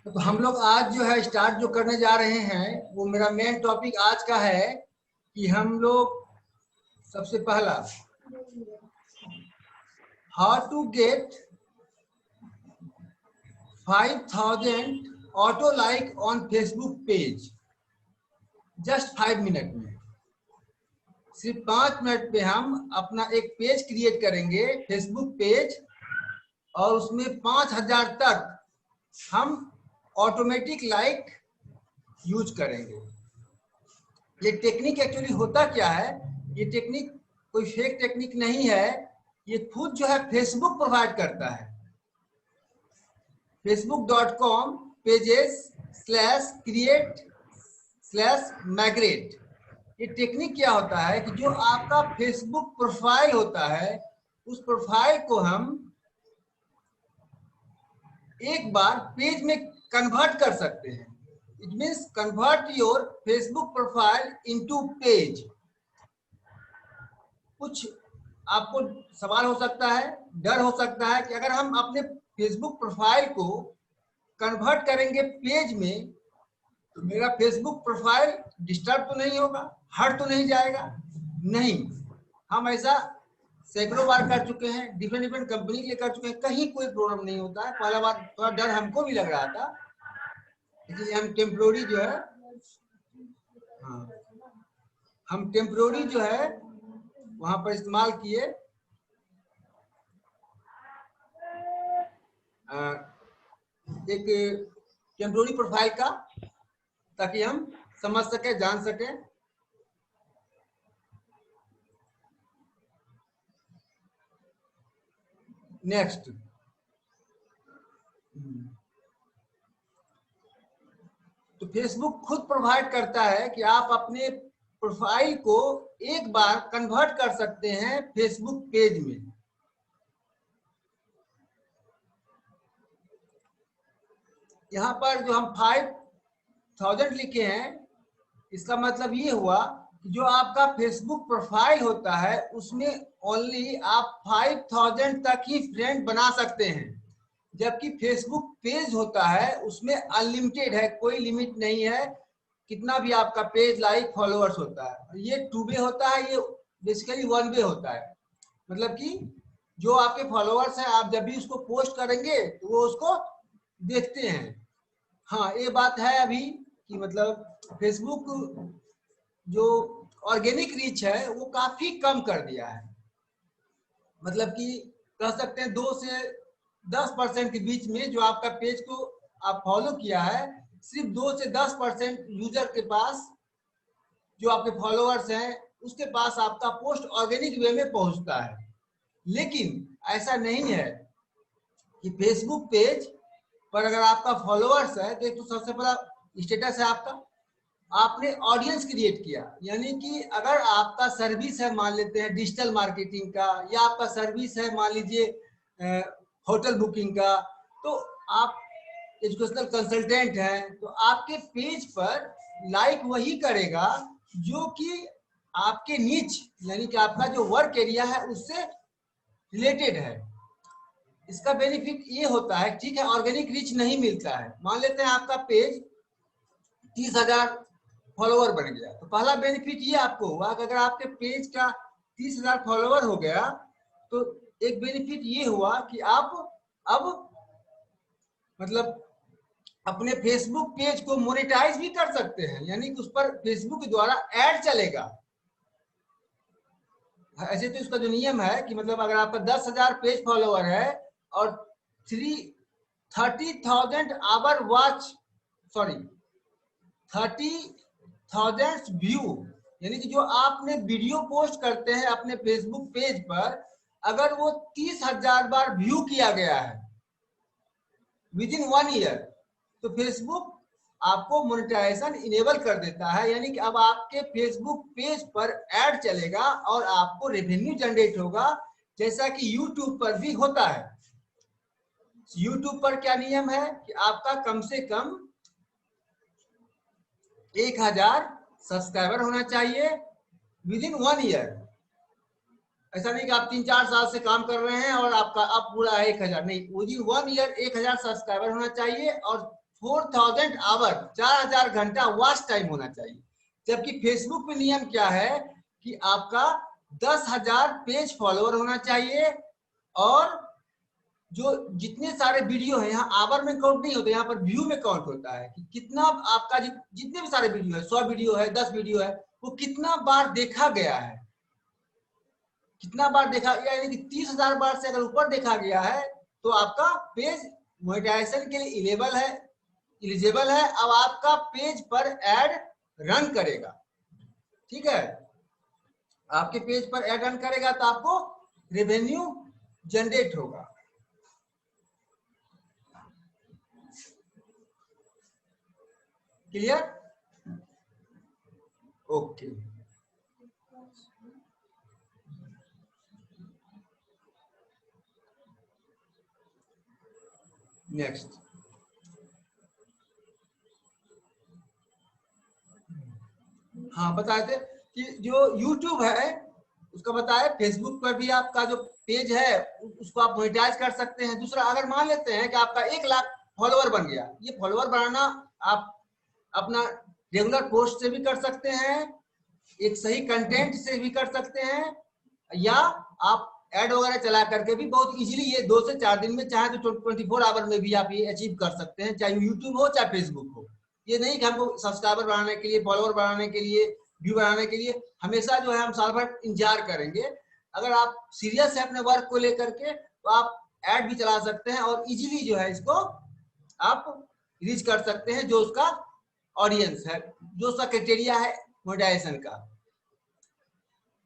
तो हम लोग आज जो है स्टार्ट जो करने जा रहे हैं वो मेरा मेन टॉपिक आज का है कि हम लोग सबसे पहला how to get 5000 auto like on Facebook page. Just 5 minute में, सिर्फ 5 मिनट पे हम अपना एक पेज क्रिएट करेंगे, फेसबुक पेज, और उसमें 5000 तक हम ऑटोमेटिक लाइक यूज करेंगे। ये टेक्निक एक्चुअली होता क्या है, ये टेक्निक कोई फेक टेक्निक नहीं है, ये खुद जो है फेसबुक प्रोवाइड करता है। facebook.com pages/create/migrate। ये टेक्निक क्या होता है कि जो आपका फेसबुक प्रोफाइल होता है उस प्रोफाइल को हम एक बार पेज में कन्वर्ट कर सकते हैं। It means convert your Facebook profile into page. कुछ आपको सवाल हो सकता है, डर हो सकता है कि अगर हम अपने फेसबुक प्रोफाइल को कन्वर्ट करेंगे पेज में तो मेरा फेसबुक प्रोफाइल डिस्टर्ब तो नहीं होगा, हट तो नहीं जाएगा। नहीं, हम ऐसा सैकड़ों बार कर चुके हैं, डिफरेंट कंपनी के लिए कर चुके हैं, कहीं कोई प्रॉब्लम नहीं होता है। पहला बार थोड़ा डर हमको भी लग रहा था, इसलिए हम टेम्प्रोरी जो है जो है वहां पर इस्तेमाल किए एक टेम्प्रोरी प्रोफाइल का, ताकि हम समझ सके, जान सके। नेक्स्ट, तो फेसबुक खुद प्रोवाइड करता है कि आप अपने प्रोफाइल को एक बार कन्वर्ट कर सकते हैं फेसबुक पेज में। यहाँ पर जो हम 5000 लिखे हैं, इसका मतलब ये हुआ कि जो आपका फेसबुक प्रोफाइल होता है उसमें ओनली आप 5000 तक ही फ्रेंड बना सकते हैं, जबकि फेसबुक पेज होता है उसमें अनलिमिटेड है, कोई लिमिट नहीं है कितना भी आपका पेज लाइक फॉलोअर्स होता है। ये 2 वे होता है, ये बेसिकली 1 वे होता है। मतलब कि जो आपके फॉलोअर्स हैं, आप जब भी उसको पोस्ट करेंगे तो वो उसको देखते हैं। हाँ, ये बात है अभी कि मतलब फेसबुक जो ऑर्गेनिक रीच है वो काफी कम कर दिया है। मतलब कि कह सकते हैं 2 से 10% के बीच में जो आपका पेज को आप फॉलो किया है, सिर्फ 2 से 10% यूजर के पास, जो आपके फॉलोअर्स हैं उसके पास आपका पोस्ट ऑर्गेनिक वे में पहुंचता है। लेकिन ऐसा नहीं है कि फेसबुक पेज पर अगर आपका फॉलोअर्स है तो एक तो सबसे बड़ा स्टेटस है आपका, आपने ऑडियंस क्रिएट किया। यानी कि अगर आपका सर्विस है, मान लेते हैं डिजिटल मार्केटिंग का, या आपका सर्विस है मान लीजिए होटल बुकिंग का, तो आप एजुकेशनल कंसल्टेंट हैं, तो आपके पेज पर लाइक वही करेगा जो कि आपके नीच, यानी कि आपका जो वर्क एरिया है उससे रिलेटेड है। इसका बेनिफिट ये होता है, ठीक है ऑर्गेनिक रीच नहीं मिलता है, मान लेते हैं आपका पेज 30,000 फॉलोवर बन गया, तो पहला बेनिफिट ये आपको हुआ कि अगर आपके पेज का 30,000 फॉलोवर हो गया तो एक बेनिफिट ये हुआ कि आप अब मतलब अपने फेसबुक पेज को मोनेटाइज भी कर सकते हैं, यानी कि उस पर फेसबुक के द्वारा ऐड चलेगा। ऐसे तो इसका जो नियम है कि मतलब अगर आपका 10,000 पेज फॉलोवर है और 30,000 आवर वॉच, सॉरी 30,000 व्यू, यानी कि जो आपने वीडियो पोस्ट करते हैं अपने फेसबुक पेज पर, अगर वो 30,000 बार व्यू किया गया है विद इन 1 ईयर, तो फेसबुक आपको मोनेटाइजेशन इनेबल कर देता है। यानी कि अब आपके फेसबुक पेज पर ऐड चलेगा और आपको रेवेन्यू जनरेट होगा, जैसा कि यूट्यूब पर भी होता है। यूट्यूब पर क्या नियम है कि आपका कम से कम 1000 सब्सक्राइबर होना चाहिए विद इन 1 ईयर। ऐसा नहीं कि आप 3-4 साल से काम कर रहे हैं और आपका अब पूरा 1000, नहीं, विद इन 1 ईयर 1000 सब्सक्राइबर होना चाहिए और 4000 आवर, 4000 घंटा वॉच टाइम होना चाहिए। जबकि फेसबुक पे नियम क्या है कि आपका 10,000 पेज फॉलोअर होना चाहिए, और जो जितने सारे वीडियो है, यहाँ आवर में काउंट नहीं होता, यहाँ पर व्यू में काउंट होता है कि कितना आपका जितने भी सारे वीडियो है, 100 वीडियो है, 10 वीडियो है, वो कितना बार देखा गया है, कितना बार देखा, यानी कि 30,000 बार से अगर ऊपर देखा गया है तो आपका पेज मोनेटाइजेशन के लिए एलिजिबल है। अब आपका पेज पर एड रन करेगा, ठीक है, आपके पेज पर एड रन करेगा तो आपको रेवेन्यू जनरेट होगा। क्लियर? Okay, next. हाँ, बताए थे कि जो YouTube है उसका बताया, फेसबुक पर भी आपका जो पेज है उसको आप मोनेटाइज कर सकते हैं। दूसरा, अगर मान लेते हैं कि आपका 1 लाख फॉलोअर बन गया, ये फॉलोअर बनाना आप अपना रेगुलर पोस्ट से भी कर सकते हैं, एक सही कंटेंट से भी कर सकते हैं, या आप एड वगैरह चला करके भी बहुत इजीली ये 2 से 4 दिन में, चाहे तो 24 आवर में भी आप ये अचीव कर सकते हैं, चाहे यूट्यूब हो चाहे फेसबुक हो। ये नहीं कि हमको सब्सक्राइबर बढ़ाने के लिए, फॉलोअर बढ़ाने के लिए, व्यू बढ़ाने के लिए हमेशा जो है हम साल भर इंतजार करेंगे। अगर आप सीरियस है अपने वर्क को लेकर के तो आप एड भी चला सकते हैं और इजीली जो है इसको आप रीच कर सकते हैं जो उसका ऑडियंस है, जो उसका क्राइटेरिया है मोनेटाइजेशन का।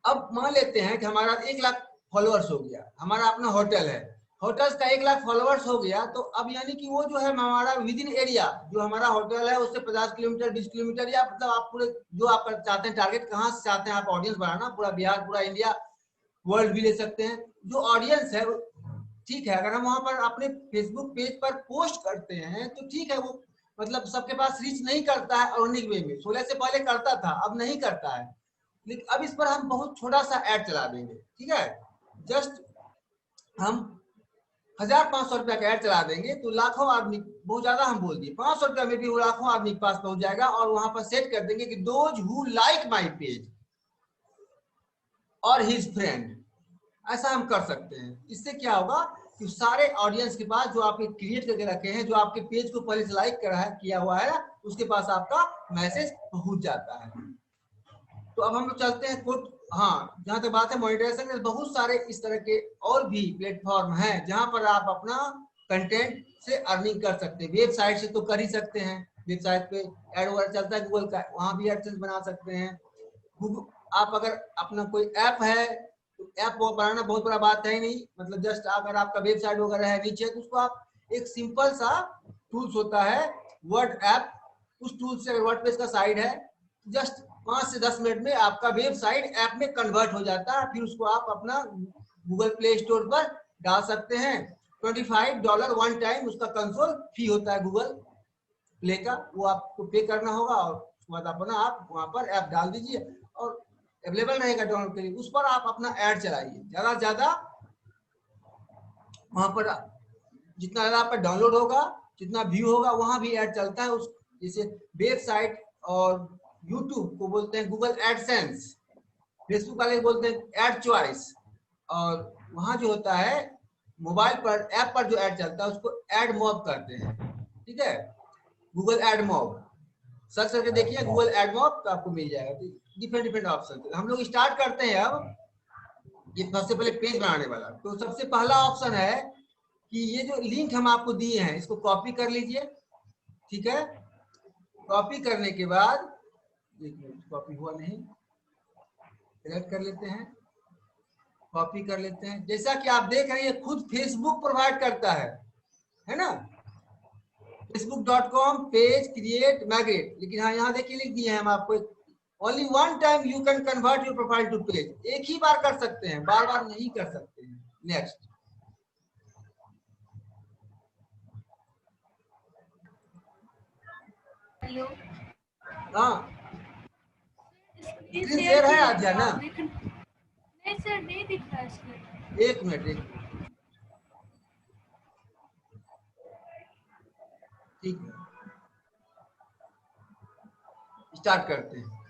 अब मान लेते हैं कि हमारा 1 लाख फॉलोअर्स हो गया, हमारा अपना होटल है, होटल्स का 1 लाख फॉलोअर्स हो गया, तो अब यानी कि वो जो है हमारा विद इन एरिया, जो हमारा होटल है उससे 50 किलोमीटर 20 किलोमीटर, या मतलब आप पूरे जो आप चाहते हैं टारगेट, कहाँ से चाहते हैं आप ऑडियंस बढ़ाना, पूरा बिहार, पूरा इंडिया, वर्ल्ड भी ले सकते हैं, जो ऑडियंस है, ठीक है। अगर हम वहां पर अपने फेसबुक पेज पर पोस्ट करते हैं तो ठीक है, वो मतलब सबके पास रीच नहीं करता है अर्निंग वे में, 16 से पहले करता था, अब नहीं करता है, लेकिन अब इस पर हम बहुत छोटा सा ऐड चला देंगे, ठीक है, जस्ट हम 1,500 रुपया का ऐड चला देंगे तो लाखों आदमी, बहुत ज्यादा हम बोल दिए, 500 रुपया में भी वो लाखों आदमी के पास पहुंच जाएगा, और वहां पर सेट कर देंगे कि those who like my page और हिज फ्रेंड, ऐसा हम कर सकते हैं। इससे क्या होगा कि सारे ऑडियंस के पास, जो आपके क्रिएट करके रखे हैं, जो आपके पेज को पहले से लाइक करा है, किया हुआ है, उसके पास आपका मैसेज पहुंच जाता है। तो अब हम लोग चलते हैं कुछ, हाँ, जहां तक बात है मोनेटाइजेशन के, बहुत सारे इस तरह के और भी प्लेटफॉर्म हैं जहां पर आप अपना कंटेंट से अर्निंग कर सकते हैं। वेबसाइट से तो कर ही सकते हैं, वेबसाइट पे एड वगैरह चलता है गूगल का, वहां भी एडसेंस बना सकते हैं। आप अगर अपना कोई ऐप है तो ऐप बनाना बहुत बड़ा बात है ही नहीं, मतलब जस्ट अगर आपका वेबसाइट वगैरह है नीचे, तो उसको आप एक सिंपल सा टूल्स होता है वर्ड ऐप, उस टूल से, अगर वर्डप्रेस का साइट है, जस्ट 5 से 10 मिनट में आपका वेबसाइट ऐप में कन्वर्ट हो जाता है। फिर उसको आप अपना गूगल प्ले स्टोर पर डाल सकते हैं। $25 वन टाइम उसका कंसोल फी होता है गूगल प्ले का, वो आपको पे करना होगा, और उसके बाद अपना आप वहां पर ऐप डाल दीजिए और अवेलेबल रहेगा डाउनलोड के लिए, उस पर आप अपना ऐड चलाइए, ज्यादा से ज्यादा वहां पर जितना ज्यादा आपका डाउनलोड होगा, जितना व्यू होगा, वहां भी ऐड चलता है। उस जैसे वेबसाइट और यूट्यूब को बोलते हैं गूगल एडसेंस, फेसबुक वाले बोलते हैं एड चॉइस, और वहां जो होता है मोबाइल पर ऐप पर जो ऐड चलता है उसको एड मॉब करते हैं, ठीक है, गूगल एड मॉब, सर्च करके देखिए गूगल एड मॉब तो आपको मिल जाएगा। तो डिफरेंट डिफरेंट ऑप्शन, हम लोग स्टार्ट करते हैं। अब ये सबसे पहले पेज बनाने वाला, तो सबसे पहला ऑप्शन है कि ये जो लिंक हम आपको दिए हैं इसको कॉपी कर लीजिए, ठीक है। कॉपी करने के बाद, एक मिनट, कॉपी हुआ नहीं, सिलेक्ट कर लेते हैं, कॉपी कर लेते हैं। जैसा कि आप देख रहे हैं खुद फेसबुक प्रोवाइड करता है ना, facebook.com पेज क्रिएट मैग्नेट, लेकिन हाँ यहाँ देखिए लिख दिए हैं हम आपको, only one time you can convert your profile to page, एक ही बार कर सकते हैं, बार बार नहीं कर सकते हैं। नेक्स्ट, हेलो, हाँ, स्क्रीन स्क्रीन शेयर शेयर है आज है कीजिएगा, ना, नहीं सर, नहीं दिख रहा है स्क्रीन। एक मिनट, एक मिनट, ठीक है, स्टार्ट करते हैं।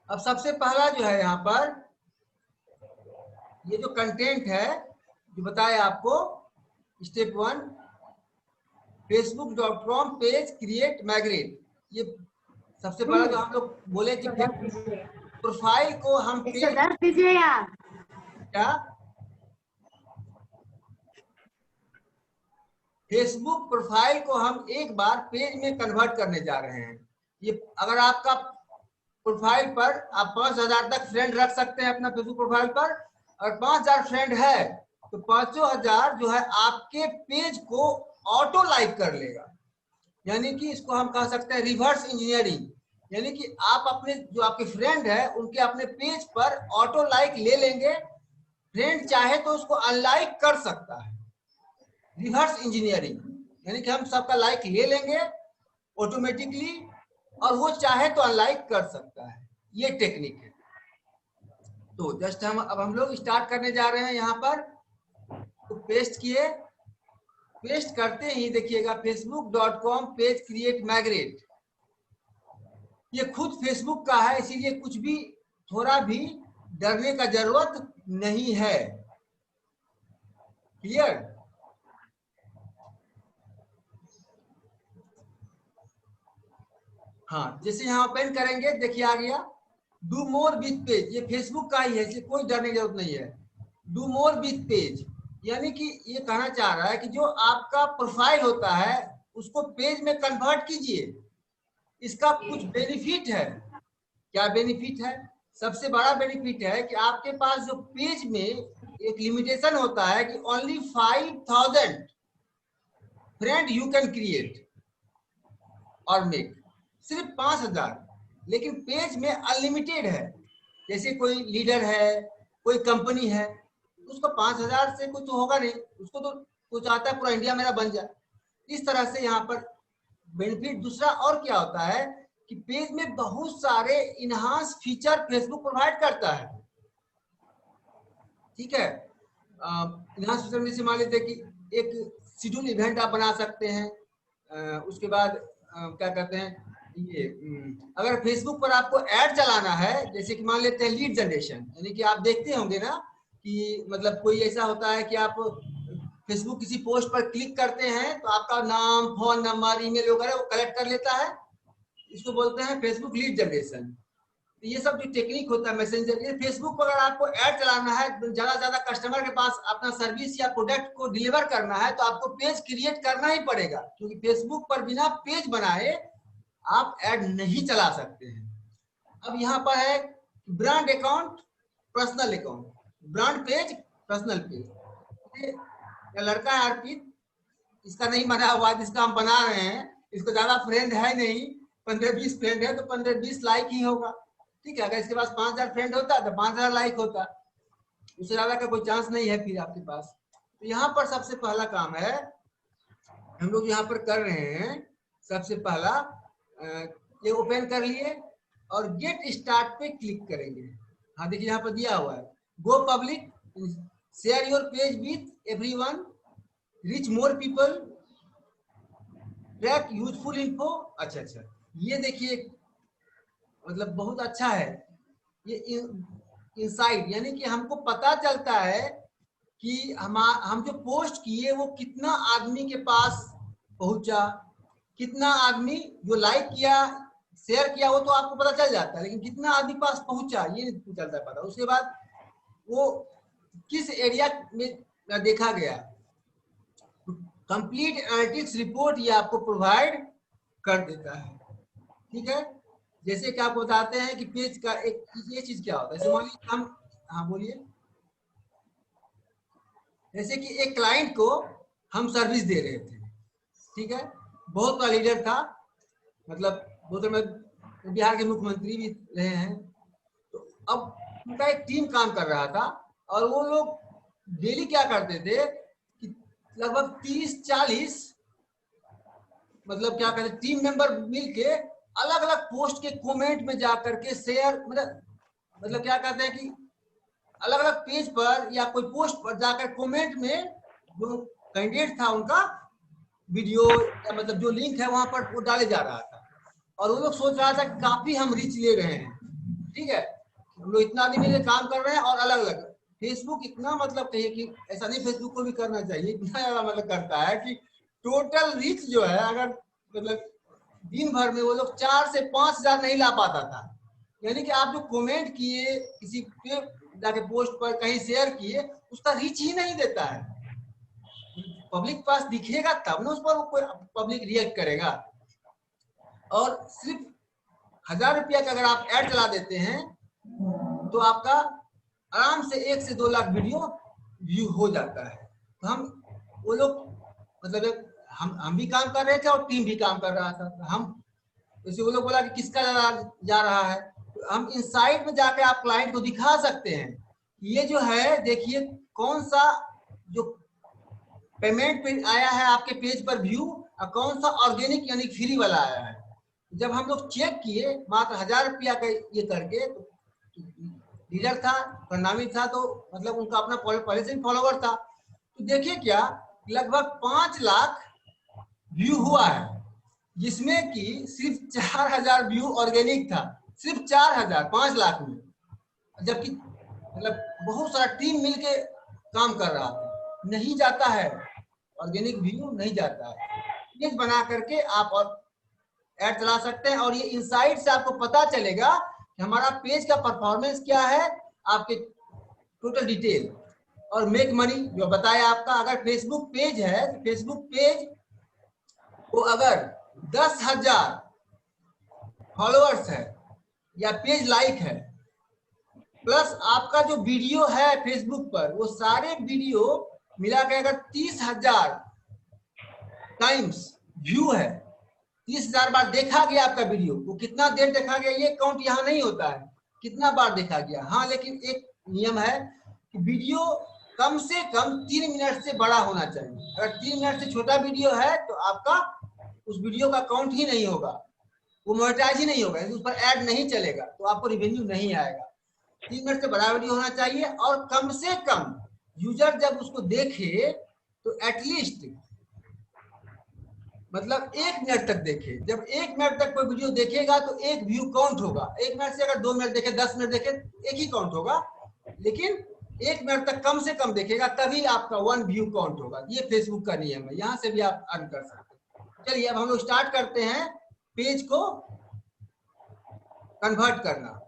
अब सबसे पहला जो है यहाँ पर ये जो कंटेंट है जो बताया आपको, step 1 facebook.com page create migrate. ये सबसे पहला जो हम लोग बोले कि प्रोफाइल को हम पेज 110 दीजिए यार। क्या फेसबुक प्रोफाइल को हम एक बार पेज में कन्वर्ट करने जा रहे हैं। ये अगर आपका प्रोफाइल पर आप 5000 तक फ्रेंड रख सकते हैं अपना फेसबुक प्रोफाइल पर, और 5000 फ्रेंड है तो 5000 जो है आपके पेज को ऑटो लाइक कर लेगा। यानी कि इसको हम कह सकते हैं रिवर्स इंजीनियरिंग, यानी कि आप अपने जो आपके फ्रेंड है उनके अपने पेज पर ऑटो लाइक ले लेंगे। फ्रेंड चाहे तो उसको अनलाइक कर सकता है, रिवर्स इंजीनियरिंग, यानी कि हम सबका लाइक ले लेंगे ऑटोमेटिकली और वो चाहे तो अनलाइक कर सकता है। ये टेक्निक है। तो जस्ट हम लोग स्टार्ट करने जा रहे हैं यहाँ पर। तो पेस्ट किए, पेस्ट करते ही देखिएगा facebook.com पेज क्रिएट माइग्रेट। ये खुद फेसबुक का है, इसीलिए कुछ भी थोड़ा भी डरने का जरूरत नहीं है। क्लियर? हाँ, जैसे यहाँ ओपन करेंगे देखिए आ गया डू मोर विथ पेज। ये फेसबुक का ही है, इसलिए कोई डरने की जरूरत नहीं है। डू मोर विथ पेज यानी कि ये कहना चाह रहा है कि जो आपका प्रोफाइल होता है उसको पेज में कन्वर्ट कीजिए। इसका कुछ बेनिफिट है। क्या बेनिफिट है? सबसे बड़ा बेनिफिट है कि आपके पास जो पेज में एक लिमिटेशन होता है कि only 5000 friend you can create और मेक, सिर्फ 5000, लेकिन पेज में अनलिमिटेड है। जैसे कोई लीडर है, कोई कंपनी है, उसको 5000 से कुछ तो होगा नहीं, उसको तो चाहता है पूरा इंडिया मेरा बन जाए। इस तरह से यहाँ पर बेनिफिट। दूसरा और क्या होता है कि पेज में बहुत सारे इनहांस फीचर फेसबुक प्रोवाइड करता है। ठीक है, इनहांस फीचर में से मान लीजिए कि एक शेड्यूल इवेंट आप बना सकते हैं। उसके बाद क्या कहते हैं ये, अगर फेसबुक पर आपको ऐड चलाना है, जैसे कि मान लेते हैं लीड जनरेशन, यानी कि आप देखते होंगे ना कि मतलब कोई ऐसा होता है कि आप फेसबुक किसी पोस्ट पर क्लिक करते हैं तो आपका नाम, फोन नंबर, ईमेल वगैरह वो कलेक्ट कर लेता है। इसको बोलते हैं फेसबुक लीड जनरेशन। ये सब जो टेक्निक होता है मैसेंजर, ये फेसबुक पर अगर आपको ऐड चलाना है, ज्यादा कस्टमर के पास अपना सर्विस या प्रोडक्ट को डिलीवर करना है तो आपको पेज क्रिएट करना ही पड़ेगा, क्योंकि फेसबुक पर बिना पेज बनाए आप ऐड नहीं चला सकते हैं। अब यहाँ पर है brand account, personal account, brand page, personal page. लड़का है अर्पित, इसका नहीं बना हुआ, जिसका हम बना रहे हैं, इसको ज्यादा फ्रेंड है नहीं, 15-20 फ्रेंड है तो 15-20 लाइक ही होगा। ठीक है, अगर इसके पास 5000 फ्रेंड होता तो 5000 लाइक होता, उससे ज्यादा का कोई चांस नहीं है फिर आपके पास। तो यहाँ पर सबसे पहला काम है हम लोग यहाँ पर कर रहे हैं। सबसे पहला ये ओपन कर लिए और गेट स्टार्ट पे क्लिक करेंगे। हाँ देखिए यहाँ पर दिया हुआ है गो public, share your page with everyone, reach more people, track useful info. अच्छा, ये देखिए मतलब बहुत अच्छा है ये इनसाइट, यानी कि हमको पता चलता है कि हम जो पोस्ट किए वो कितना आदमी के पास पहुंचा, कितना आदमी जो लाइक किया, शेयर किया, वो तो आपको पता चल जाता है, लेकिन कितना आदमी पास पहुंचा ये नहीं चलता पता। उसके बाद वो किस एरिया में देखा गया, कंप्लीट एनालिटिक्स रिपोर्ट ये आपको प्रोवाइड कर देता है। ठीक है, जैसे कि आपको बताते हैं कि पेज का एक ये चीज क्या होता है। जैसे मान लीजिए हम, हाँ बोलिए, जैसे कि एक क्लाइंट को हम सर्विस दे रहे थे, ठीक है, बहुत बड़ा लीडर था, मतलब बहुत में बिहार के मुख्यमंत्री भी रहे हैं। तो अब उनका एक टीम काम कर रहा था और वो लोग डेली क्या करते थे कि लगभग 30-40 मतलब क्या कहते हैं टीम मेंबर मिलके अलग अलग पोस्ट के कमेंट में जाकर के शेयर, मतलब क्या कहते हैं कि अलग अलग पेज पर या कोई पोस्ट पर जाकर कमेंट में जो कैंडिडेट था उनका वीडियो या मतलब जो लिंक है वहां पर वो डाले जा रहा था। और वो लोग सोच रहा था कि काफी हम रीच ले रहे हैं, ठीक है, हम लोग इतना आदमी मिलकर काम कर रहे हैं और अलग अलग। फेसबुक इतना मतलब कहिए कि ऐसा नहीं, फेसबुक को भी करना चाहिए, इतना ज्यादा मतलब करता है कि टोटल रीच जो है, अगर मतलब दिन भर में वो लोग 4 से 5 हजार नहीं ला पाता था। यानी कि आप जो कमेंट किए किसी पे जाके पोस्ट पर कहीं शेयर किए, उसका रीच ही नहीं देता है। पब्लिक पास दिखेगा तब ना उस पर कोई पब्लिक रिएक्ट करेगा। और सिर्फ 1000 रुपया का अगर आप ऐड चला देते हैं तो आपका आराम से 1 से 2 लाख वीडियो व्यू हो जाता है। तो हम वो लोग मतलब हम भी काम कर रहे थे और टीम भी काम कर रहा था। हम जैसे वो लोग बोला कि किसका जा रहा है, तो हम इनसाइट में जाके आप क्लाइंट को दिखा सकते हैं, ये जो है देखिए कौन सा जो पेमेंट पे आया है आपके पेज पर व्यू और कौन सा ऑर्गेनिक यानी फ्री वाला आया है। जब हम लोग चेक किए मात्र 1000 रुपया का ये करके, तो लीडर था, प्रणामी था, तो मतलब उनका अपना पहले से फॉलोवर था, तो देखिए क्या लगभग 5 लाख व्यू हुआ है, जिसमें कि सिर्फ 4000 व्यू ऑर्गेनिक था, सिर्फ 4000 5 लाख में, जबकि मतलब बहुत सारा टीम मिलके काम कर रहा था। नहीं जाता है ऑर्गेनिक व्यू, नहीं जाता है। पेज बना करके आप और ऐड चला सकते हैं और ये इनसाइट से आपको पता चलेगा कि हमारा पेज का परफॉर्मेंस क्या है, आपके टोटल डिटेल और मेक मनी जो बताया आपका। अगर फेसबुक पेज है तो फेसबुक पेज को अगर 10,000 फॉलोअर्स है या पेज लाइक है, प्लस आपका जो वीडियो है फेसबुक पर वो सारे वीडियो मिला के अगर 30,000 टाइम्स व्यू है, 30,000 बार देखा गया आपका वीडियो, वो कितना देर देखा गया ये काउंट यहाँ नहीं होता है, कितना बार देखा गया। हाँ, लेकिन एक नियम है कि वीडियो कम से कम 3 मिनट से बड़ा होना चाहिए। अगर 3 मिनट से छोटा वीडियो है तो आपका उस वीडियो का काउंट ही नहीं होगा, वो मोनेटाइज ही नहीं होगा, उस पर ऐड नहीं चलेगा, तो आपको रिवेन्यू नहीं आएगा। 3 मिनट से बड़ा वीडियो होना चाहिए और कम से कम यूजर जब उसको देखे तो एटलीस्ट मतलब 1 मिनट तक देखे। जब 1 मिनट तक कोई वीडियो देखेगा तो एक व्यू काउंट होगा। 1 मिनट से अगर 2 मिनट देखे, 10 मिनट देखे, एक ही काउंट होगा, लेकिन 1 मिनट तक कम से कम देखेगा तभी आपका 1 व्यू काउंट होगा। ये फेसबुक का नियम है, यहाँ से भी आप अर्न कर सकते हैं। चलिए अब हम लोग स्टार्ट करते हैं पेज को कन्वर्ट करना।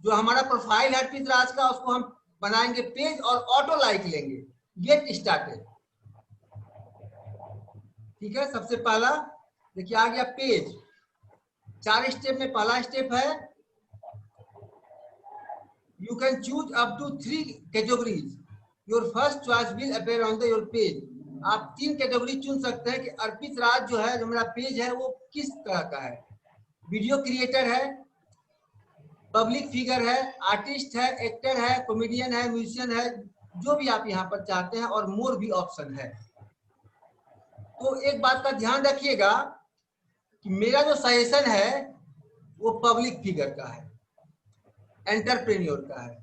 जो हमारा प्रोफाइल है अर्पित राज का, उसको हम बनाएंगे पेज और ऑटो लाइक लेंगे। गेट स्टार्टेड, ठीक है। सबसे पहला देखिए आ गया पेज। 4 स्टेप में पहला स्टेप है you can choose up to 3 categories, your first choice will appear on the your page. आप 3 कैटेगरी चुन सकते हैं कि अर्पित राज जो है, जो मेरा पेज है, वो किस तरह का है। वीडियो क्रिएटर है, पब्लिक फिगर है, आर्टिस्ट है, एक्टर है, कॉमेडियन है, म्यूजिशियन है, जो भी आप यहाँ पर चाहते हैं, और मोर भी ऑप्शन है। तो एक बात का ध्यान रखिएगा कि मेरा जो सजेशन है वो पब्लिक फिगर का है, एंटरप्रेन्योर का है,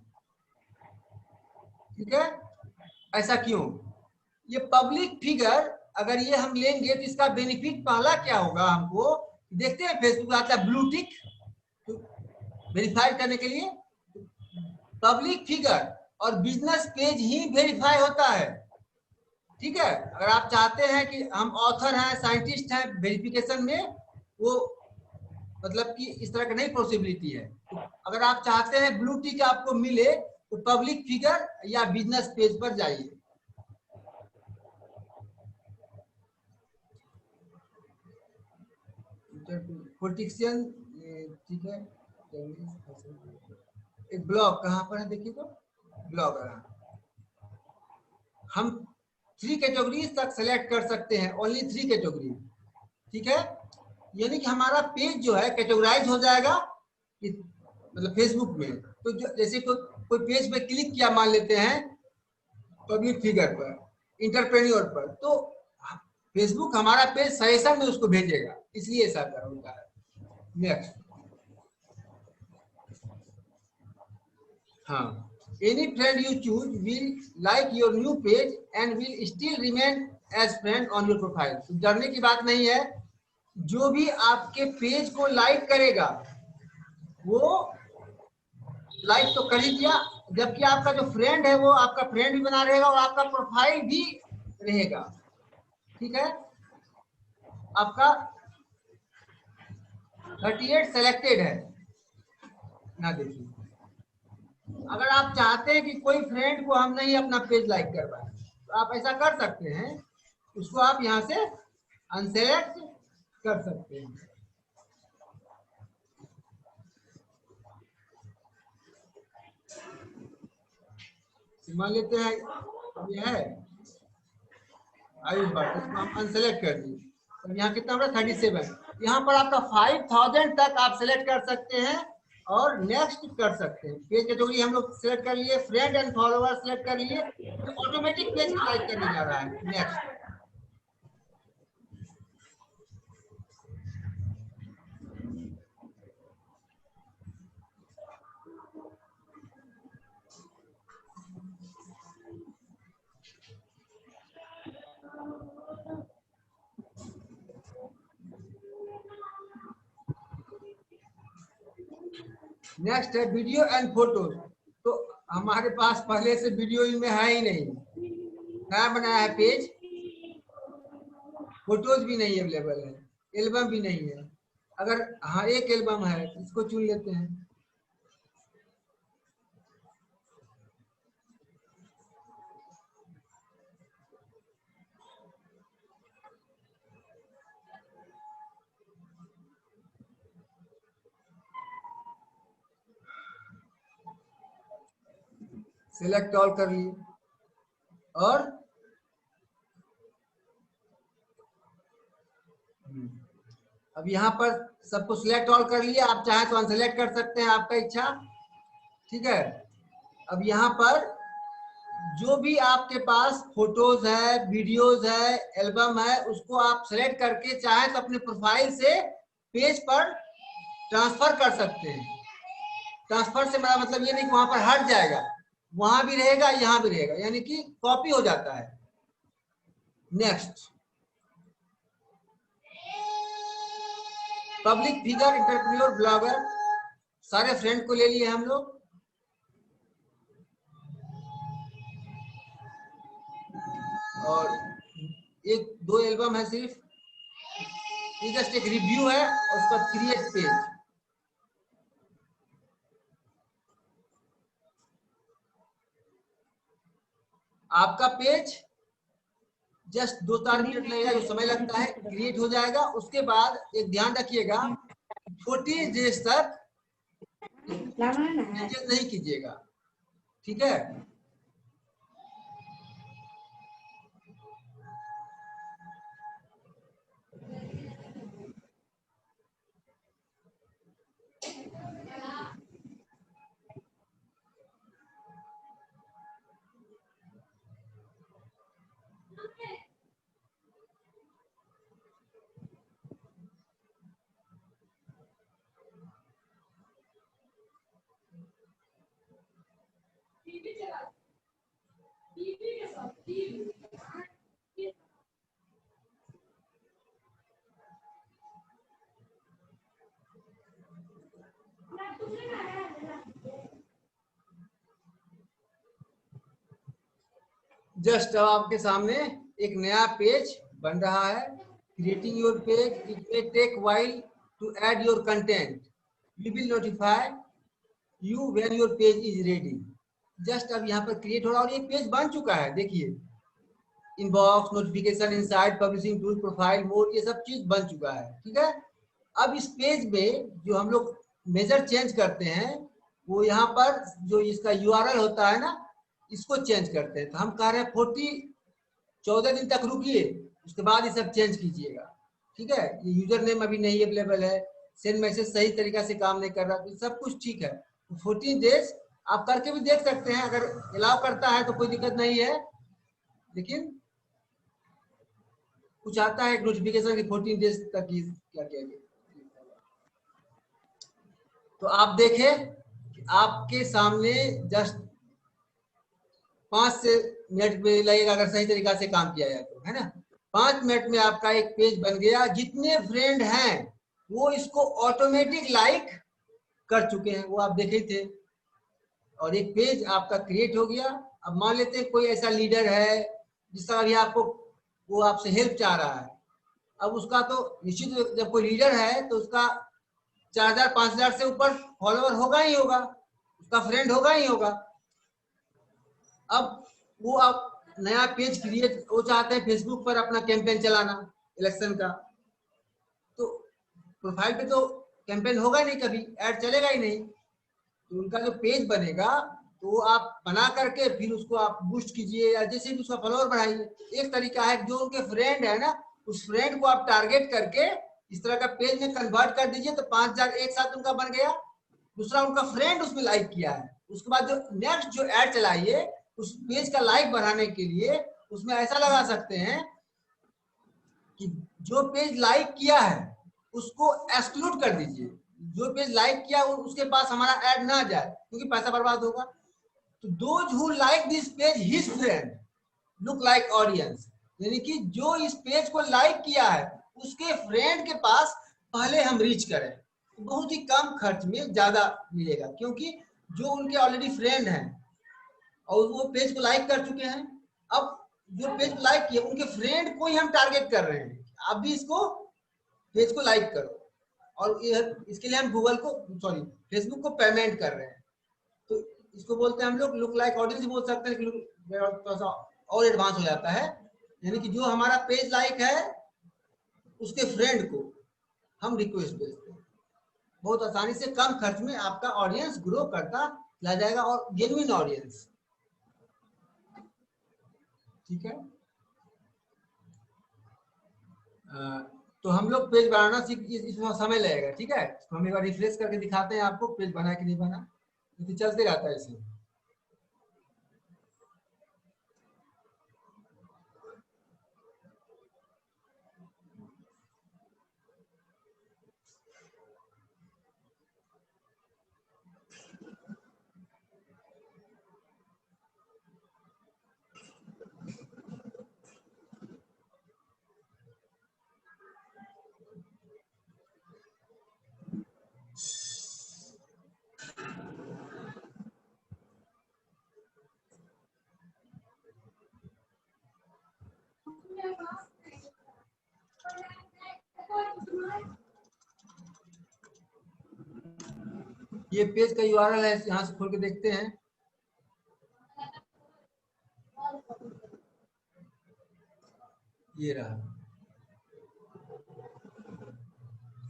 ठीक है। ऐसा क्यों? ये पब्लिक फिगर अगर ये हम लेंगे तो इसका बेनिफिट पहला क्या होगा हमको, देखते हैं फेसबुक आता है ब्लू टिक वेरीफाई करने के लिए। पब्लिक फिगर और बिजनेस पेज ही वेरीफाई होता है, ठीक है। अगर आप चाहते हैं कि हम ऑथर हैं, साइंटिस्ट हैं, वेरिफिकेशन में वो मतलब कि इस तरह का नहीं पॉसिबिलिटी है। तो अगर आप चाहते हैं ब्लू टिक आपको मिले तो पब्लिक फिगर या बिजनेस पेज पर जाइए। पॉलिटिशियन, ठीक है। एक ब्लॉग कहाँ पर है देखिए, तो ब्लॉगर हम 3 कैटेगरीज तक सेलेक्ट कर सकते हैं, ओनली 3 कैटेगरी, ठीक है। यानी कि हमारा पेज जो है कैटेगराइज हो जाएगा मतलब फेसबुक में। तो जैसे कोई पेज पे क्लिक किया मान लेते हैं पब्लिक फिगर पर, इंटरप्रेन्योर पर, तो फेसबुक हमारा पेज सजेशन में उसको भेजेगा, इसलिए ऐसा होता है। नेक्स्ट, हाँ, any friend you choose will like your new page and will still remain as friend on your profile। तो डरने की बात नहीं है, जो भी आपके पेज को लाइक करेगा वो लाइक तो कर ही दिया, जबकि आपका जो फ्रेंड है वो आपका फ्रेंड भी बना रहेगा और आपका प्रोफाइल भी रहेगा। ठीक है, आपका 38 सेलेक्टेड है ना। देखिए, अगर आप चाहते हैं कि कोई फ्रेंड को हम नहीं अपना पेज लाइक करवाएं तो आप ऐसा कर सकते हैं, उसको आप यहां से अनसेलेक्ट कर सकते हैं। मान लेते हैं ये है आयुष भट्ट, इसको हम अनसेलेक्ट कर दिए। तो यहाँ कितना होगा 37। यहाँ पर आपका 5000 तक आप सेलेक्ट कर सकते हैं और नेक्स्ट कर सकते हैं। पेज कैटेगरी हम लोग सेलेक्ट कर लिए, फ्रेंड एंड फॉलोअर सेलेक्ट कर लिए, तो ऑटोमेटिक पेज को लाइक करने जा रहा है। नेक्स्ट, नेक्स्ट है वीडियो एंड फोटो। तो हमारे पास पहले से वीडियो में है ही नहीं, नया बनाया है पेज, फोटोज भी नहीं अवेलेबल है, एल्बम भी नहीं है। अगर हाँ एक एल्बम है, इसको चुन लेते हैं। सिलेक्ट ऑल कर लिए और अब यहाँ पर सबको सिलेक्ट ऑल कर लिए, आप चाहे तो अनसेलेक्ट कर सकते हैं, आपका इच्छा। ठीक है, अब यहाँ पर जो भी आपके पास फोटोज है, वीडियोज है, एल्बम है, उसको आप सेलेक्ट करके चाहे तो अपने प्रोफाइल से पेज पर ट्रांसफर कर सकते हैं। ट्रांसफर से मेरा मतलब ये नहीं कि वहां पर हट जाएगा, वहां भी रहेगा, यहाँ भी रहेगा, यानी कि कॉपी हो जाता है। Next, public figure, entrepreneur, blogger, सारे फ्रेंड को ले लिए हम लोग। और एक दो एल्बम है सिर्फ, ये जस्ट एक रिव्यू है, और उसका क्रिएट पेज। आपका पेज जस्ट 2-4 मिनट लगेगा, जो समय लगता है, क्रिएट हो जाएगा। उसके बाद एक ध्यान रखिएगा, 14 डेज तक चेंज नहीं कीजिएगा। ठीक है, जस्ट अब आपके सामने एक नया पेज बन रहा है। Creating your page, it may take while to add your content, we will notify you when your page is ready. Just अब यहाँ पर क्रिएट हो रहा है और ये पेज बन चुका है। देखिए, inbox, notification, inside, publishing tool, profile, mode, ये सब चीज बन चुका है। ठीक है, अब इस पेज में जो हम लोग मेजर चेंज करते हैं, वो यहाँ पर जो इसका यूआरएल होता है ना, इसको चेंज करते हैं। तो हम कह रहे हैं 14 दिन तक रुकिए, उसके बाद ये सब चेंज कीजिएगा। ठीक है, ये यूजर नेम अभी नहीं अवेलेबल है, सेंड मैसेज सही तरीका से काम नहीं कर रहा, तो सब कुछ ठीक है। 14 डेज आप करके भी देख सकते हैं, अगर अलाउ करता है तो कोई दिक्कत नहीं है। लेकिन कुछ आता है नोटिफिकेशन की 14 डेज तक ही क्या क्या। तो आप देखें कि आपके सामने जस्ट 5 से मिनट में लगेगा, अगर सही तरीका से काम किया जाए तो, है ना। 5 मिनट में आपका एक पेज बन गया। जितने फ्रेंड हैं वो इसको ऑटोमेटिक लाइक कर चुके हैं, वो आप देखे थे, और एक पेज आपका क्रिएट हो गया। अब मान लेते हैं कोई ऐसा लीडर है जिस तरह अभी आपको वो आपसे हेल्प चाह रहा है। अब उसका तो निश्चित, जब कोई लीडर है तो उसका 4000-5000 से ऊपर फॉलोअर होगा ही होगा, उसका फ्रेंड होगा ही होगा। अब वो आप नया पेज क्रिएट, वो चाहते हैं फेसबुक पर अपना कैंपेन चलाना इलेक्शन का, तो प्रोफाइल पे तो कैंपेन होगा नहीं, कभी ऐड चलेगा ही नहीं। तो उनका जो पेज बनेगा तो वो आप बना करके फिर उसको आप बूस्ट कीजिए या जैसे भी उसका फॉलोअर बढ़ाइए। एक तरीका है, जो उनके फ्रेंड है ना, उस फ्रेंड को आप टारगेट करके इस तरह का पेज में कन्वर्ट कर दीजिए, तो 5000 एक साथ उनका बन गया। दूसरा, उनका फ्रेंड उसमें लाइक किया है, उसके बाद जो नेक्स्ट जो ऐड चलाइए उस पेज का लाइक बढ़ाने के लिए उसमें ऐसा लगा सकते हैं कि जो पेज लाइक किया है उसको एक्सक्लूड कर दीजिए, जो पेज लाइक किया उसके पास हमारा ऐड ना जाए, क्योंकि पैसा बर्बाद होगा। तो those who like this page his friend look like audience, यानी कि जो इस पेज को लाइक किया है उसके फ्रेंड के पास पहले हम रीच करें, तो बहुत ही कम खर्च में ज्यादा मिलेगा, क्योंकि जो उनके ऑलरेडी फ्रेंड हैं और वो पेज को लाइक कर चुके हैं। अब जो पेज को लाइक किया उनके फ्रेंड को ही हम टारगेट कर रहे हैं, आप भी इसको पेज को लाइक करो, और इसके लिए हम गूगल को, सॉरी, फेसबुक को पेमेंट कर रहे हैं। तो इसको बोलते हैं हम लोग लुक लाइक ऑडियंस बोल सकते हैं, थोड़ा सा और एडवांस हो जाता है, यानी कि जो हमारा पेज लाइक है उसके फ्रेंड को हम रिक्वेस्ट भेजते हैं। बहुत आसानी से कम खर्च में आपका ऑडियंस ग्रो करता चला जाएगा, और जेन्युइन ऑडियंस। ठीक है, तो हम लोग पेज बनाना सीख, इसमें समय लगेगा। ठीक है, तो हम एक बार रिफ्रेश करके दिखाते हैं आपको पेज बना कि नहीं बना, तो चलते रहता है इसमें। ये पेज का यूआरएल है, यहाँ से खोल के देखते हैं। ये रहा।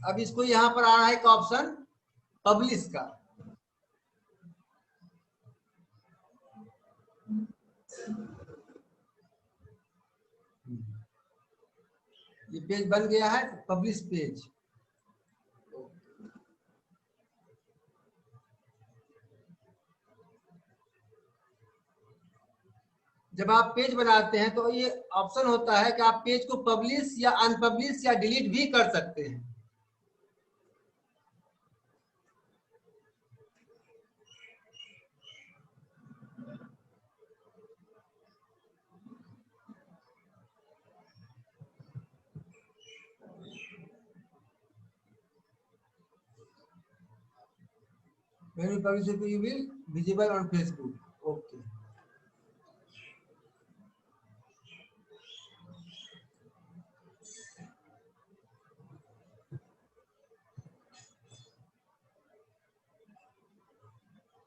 अब इसको यहाँ पर आ रहा है एक ऑप्शन पब्लिश का, ये पेज बन गया है पब्लिश पेज। जब आप पेज बनाते हैं तो ये ऑप्शन होता है कि आप पेज को पब्लिश या अनपब्लिश या डिलीट भी कर सकते हैं। When you publish it, you will visible on Facebook. Okay.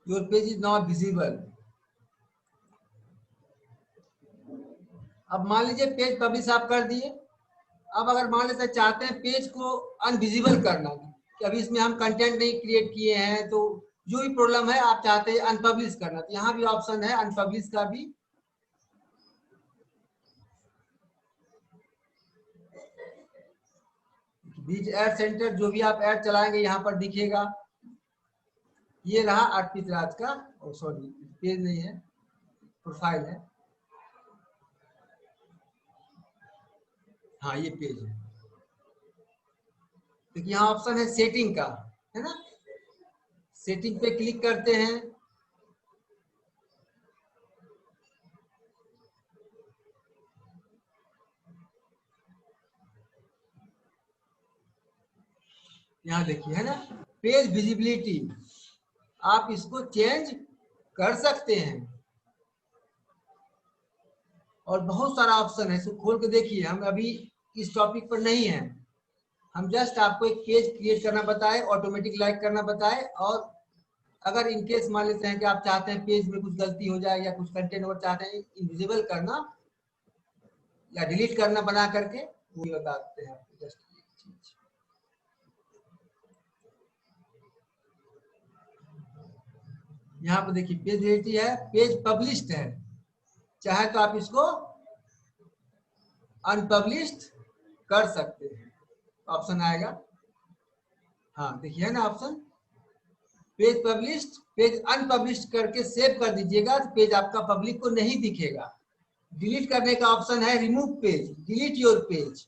Your page is now visible. अब मान लीजिए पेज पब्लिश आप कर दिए। अब अगर मान लेते चाहते हैं पेज को अनविजिबल करना, कि अभी इसमें हम कंटेंट नहीं क्रिएट किए हैं, तो जो भी प्रॉब्लम है आप चाहते हैं अनपब्लिश करना, तो यहाँ भी ऑप्शन है अनपब्लिश का भी। बीच एड सेंटर, जो भी आप ऐड चलाएंगे यहाँ पर दिखेगा। ये रहा अर्पित राज का, सॉरी पेज नहीं है, प्रोफाइल है। हाँ ये पेज है। तो यहाँ ऑप्शन है सेटिंग का, है ना, सेटिंग पे क्लिक करते हैं। यहाँ देखिए है ना, पेज विजिबिलिटी, आप इसको चेंज कर सकते हैं और बहुत सारा ऑप्शन है, इसको खोल के देखिए। हम अभी इस टॉपिक पर नहीं है, हम जस्ट आपको एक पेज क्रिएट करना बताए, ऑटोमेटिक लाइक करना बताए, और अगर इनकेस मान लेते हैं कि आप चाहते हैं पेज में कुछ गलती हो जाए या कुछ कंटेंट और चाहते हैं इनविजिबल करना या डिलीट करना बना करके, वो भी बताते हैं आपको। जस्ट एक चीज, यहाँ पे देखिए पेज विजिबिलिटी है, पेज पब्लिश्ड है, चाहे तो आप इसको अनपब्लिश्ड कर सकते हैं, ऑप्शन आएगा। हाँ देखिए है ना option, page published, page unpublished करके सेव कर दीजिएगा तो पेज आपका पब्लिक को नहीं दिखेगा। डिलीट करने का ऑप्शन है, remove page, delete your page.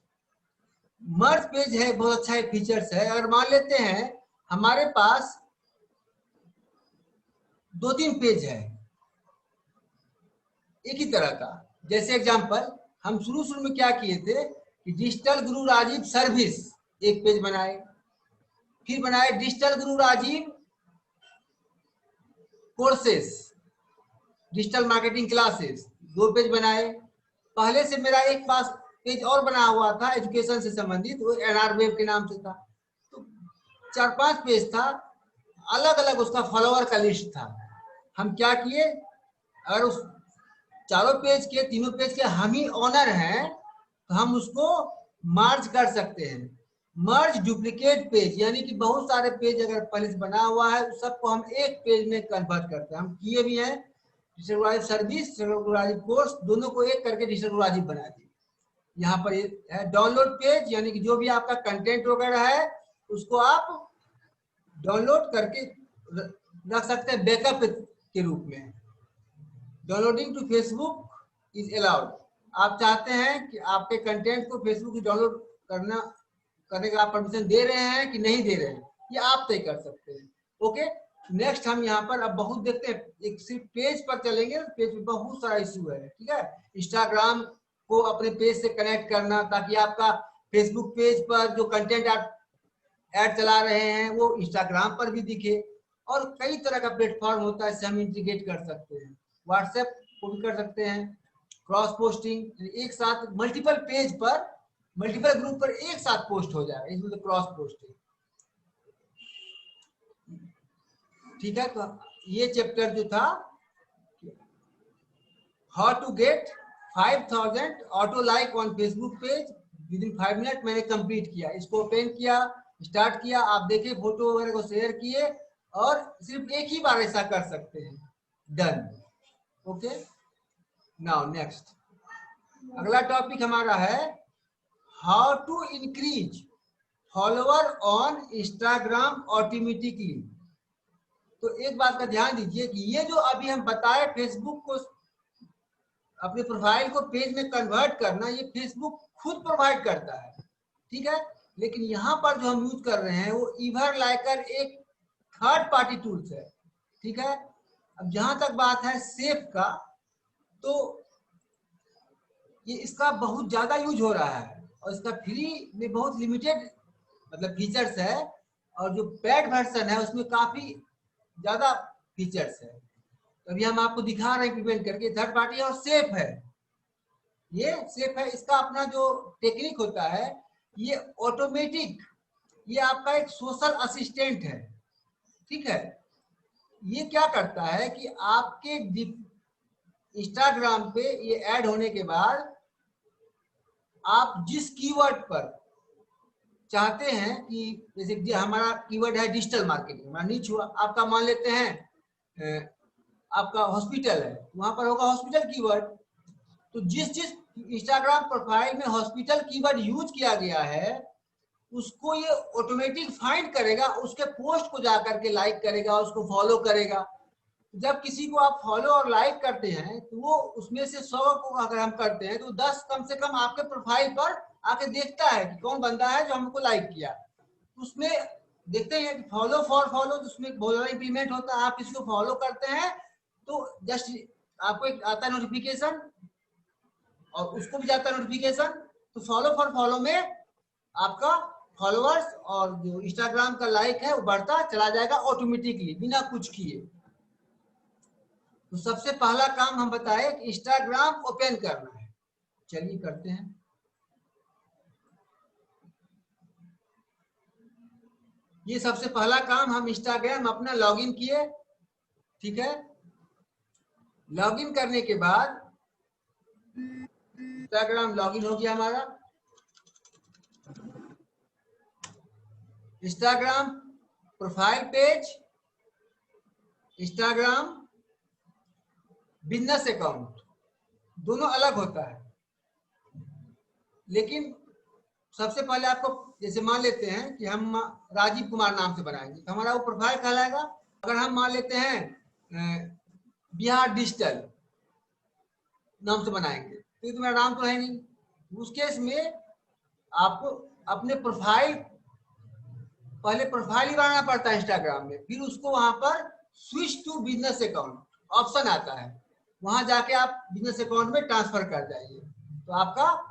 Merge page है, बहुत अच्छा एक फीचर्स है। अगर मान लेते हैं हमारे पास 2-3 पेज है एक ही तरह का, जैसे एग्जांपल हम शुरू में क्या किए थे कि डिजिटल गुरु राजीव सर्विस एक पेज बनाए, फिर बनाए digital guru Rajeev courses, digital marketing classes, 2 page बनाए। पहले से मेरा एक पास पेज और बना हुआ था एजुकेशन से संबंधित, वो एनआर वेब के नाम से था, तो 4-5 पेज था, अलग अलग उसका फॉलोअर का लिस्ट था। हम क्या किए, अगर उस चारों पेज के, तीनों पेज के हम ही ऑनर हैं तो हम उसको मर्ज कर सकते हैं। मर्ज डुप्लीकेट पेज, यानी कि बहुत सारे पेज अगर पहले से बना हुआ है सबको हम एक पेज में कन्वर्ट करते हैं। हम किए भी हैं, digital guru Rajiv service, digital guru Rajiv course, दोनों को एक करके डिजिटल गुरु राजीव बना दिए। यहाँ पर ये है डाउनलोड पेज, यानी कि जो भी आपका कंटेंट वगैरह है उसको आप डाउनलोड करके रख सकते हैं बैकअप के रूप में। Downloading to Facebook is allowed, आप चाहते हैं कि आपके कंटेंट को फेसबुक से डाउनलोड करने का आप परमिशन दे रहे हैं कि नहीं दे रहे हैं, ये आप तय कर सकते हैं। ओके, नेक्स्ट हम यहाँ पर अब बहुत देखते हैं, एक सिर्फ पेज पर चलेंगे, पेज में बहुत सारा इश्यू है। ठीक है, इंस्टाग्राम को अपने पेज से कनेक्ट करना ताकि आपका फेसबुक पेज पर जो कंटेंट आप ऐड चला रहे हैं वो इंस्टाग्राम पर भी दिखे, और कई तरह का प्लेटफॉर्म होता है, इससे हम इंटीग्रेट कर सकते हैं। व्हाट्सएप को भी कर सकते हैं, क्रॉस पोस्टिंग, एक साथ मल्टीपल पेज पर, मल्टीपल ग्रुप पर एक साथ पोस्ट हो जाए, इसमें तो क्रॉस पोस्टिंग। ठीक है, तो ये चैप्टर जो था how to get 5000 auto like on Facebook page within 5 मिनट, मैंने कंप्लीट किया। इसको ओपन किया, स्टार्ट किया, आप देखिए फोटो वगैरह को शेयर किए, और सिर्फ एक ही बार ऐसा कर सकते हैं। डन। ओके, नाउ नेक्स्ट, अगला टॉपिक हमारा है how to increase follower on Instagram automatically. तो एक बात का ध्यान दीजिए कि ये जो अभी हम बताए फेसबुक को अपने प्रोफाइल को पेज में कन्वर्ट करना, ये फेसबुक खुद प्रोवाइड करता है। ठीक है, लेकिन यहाँ पर जो हम यूज कर रहे हैं वो इवरलाइकर एक थर्ड पार्टी टूल्स है। ठीक है, अब जहां तक बात है सेफ का, तो ये इसका बहुत ज्यादा यूज हो रहा है और इसका फ्री में बहुत लिमिटेड मतलब फीचर्स है, और जो पेड वर्जन है उसमें काफी ज्यादा फीचर्स है। तो अभी हम आपको दिखा रहे हैं इम्प्लीमेंट करके, थर्ड पार्टी है और सेफ है। ये सेफ है, इसका अपना जो टेक्निक होता है ये ऑटोमेटिक, ये आपका एक सोशल असिस्टेंट है। ठीक है, ये क्या करता है कि आपके इंस्टाग्राम पे ये ऐड होने के बाद आप जिस कीवर्ड पर चाहते हैं कि, जैसे हमारा कीवर्ड है डिजिटल मार्केटिंग, हमारा नीच हुआ, आपका मान लेते हैं आपका हॉस्पिटल है, वहां पर होगा हॉस्पिटल कीवर्ड। तो जिस जिस इंस्टाग्राम प्रोफाइल में हॉस्पिटल कीवर्ड यूज किया गया है उसको ये ऑटोमेटिक फाइंड करेगा, उसके पोस्ट को जाकर के लाइक करेगा, उसको फॉलो करेगा। जब किसी को आप फॉलो और लाइक करते हैं तो वो उसमें से 100 को अगर हम करते हैं तो 10 कम से कम आपके प्रोफाइल पर आके देखता है कि कौन बंदा है जो हमको लाइक किया। उसमें देखते हैं कि फॉलो फॉर फॉलो, उसमें बहुत ज्यादा इंप्लीमेंट होता है। आप किसी को फॉलो करते हैं तो जस्ट आपको एक आता है नोटिफिकेशन और उसको भी जाता है नोटिफिकेशन, तो फॉलो फॉर फॉलो में आपका फॉलोअर्स और जो इंस्टाग्राम का लाइक है वो बढ़ता चला जाएगा ऑटोमेटिकली बिना कुछ किए। तो सबसे पहला काम हम बताए कि इंस्टाग्राम ओपन करना है। चलिए करते हैं। ये सबसे पहला काम, हम इंस्टाग्राम अपना लॉगिन किए, ठीक है। लॉगिन करने के बाद इंस्टाग्राम लॉगिन हो गया हमारा। Instagram profile page, Instagram business account, दोनों अलग होता है। लेकिन सबसे पहले आपको, जैसे मान लेते हैं कि हम राजीव कुमार नाम से बनाएंगे तो हमारा वो प्रोफाइल कहलाएगा। अगर हम मान लेते हैं बिहार डिजिटल नाम से बनाएंगे तो ये तो मेरा नाम तो है नहीं। उस केस में आपको अपने प्रोफाइल, पहले प्रोफाइल ही बनाना पड़ता है इंस्टाग्राम में, फिर उसको वहां पर switch to business account option आता है, वहां जाके आप बिजनेस अकाउंट में ट्रांसफर कर जाइए तो आपका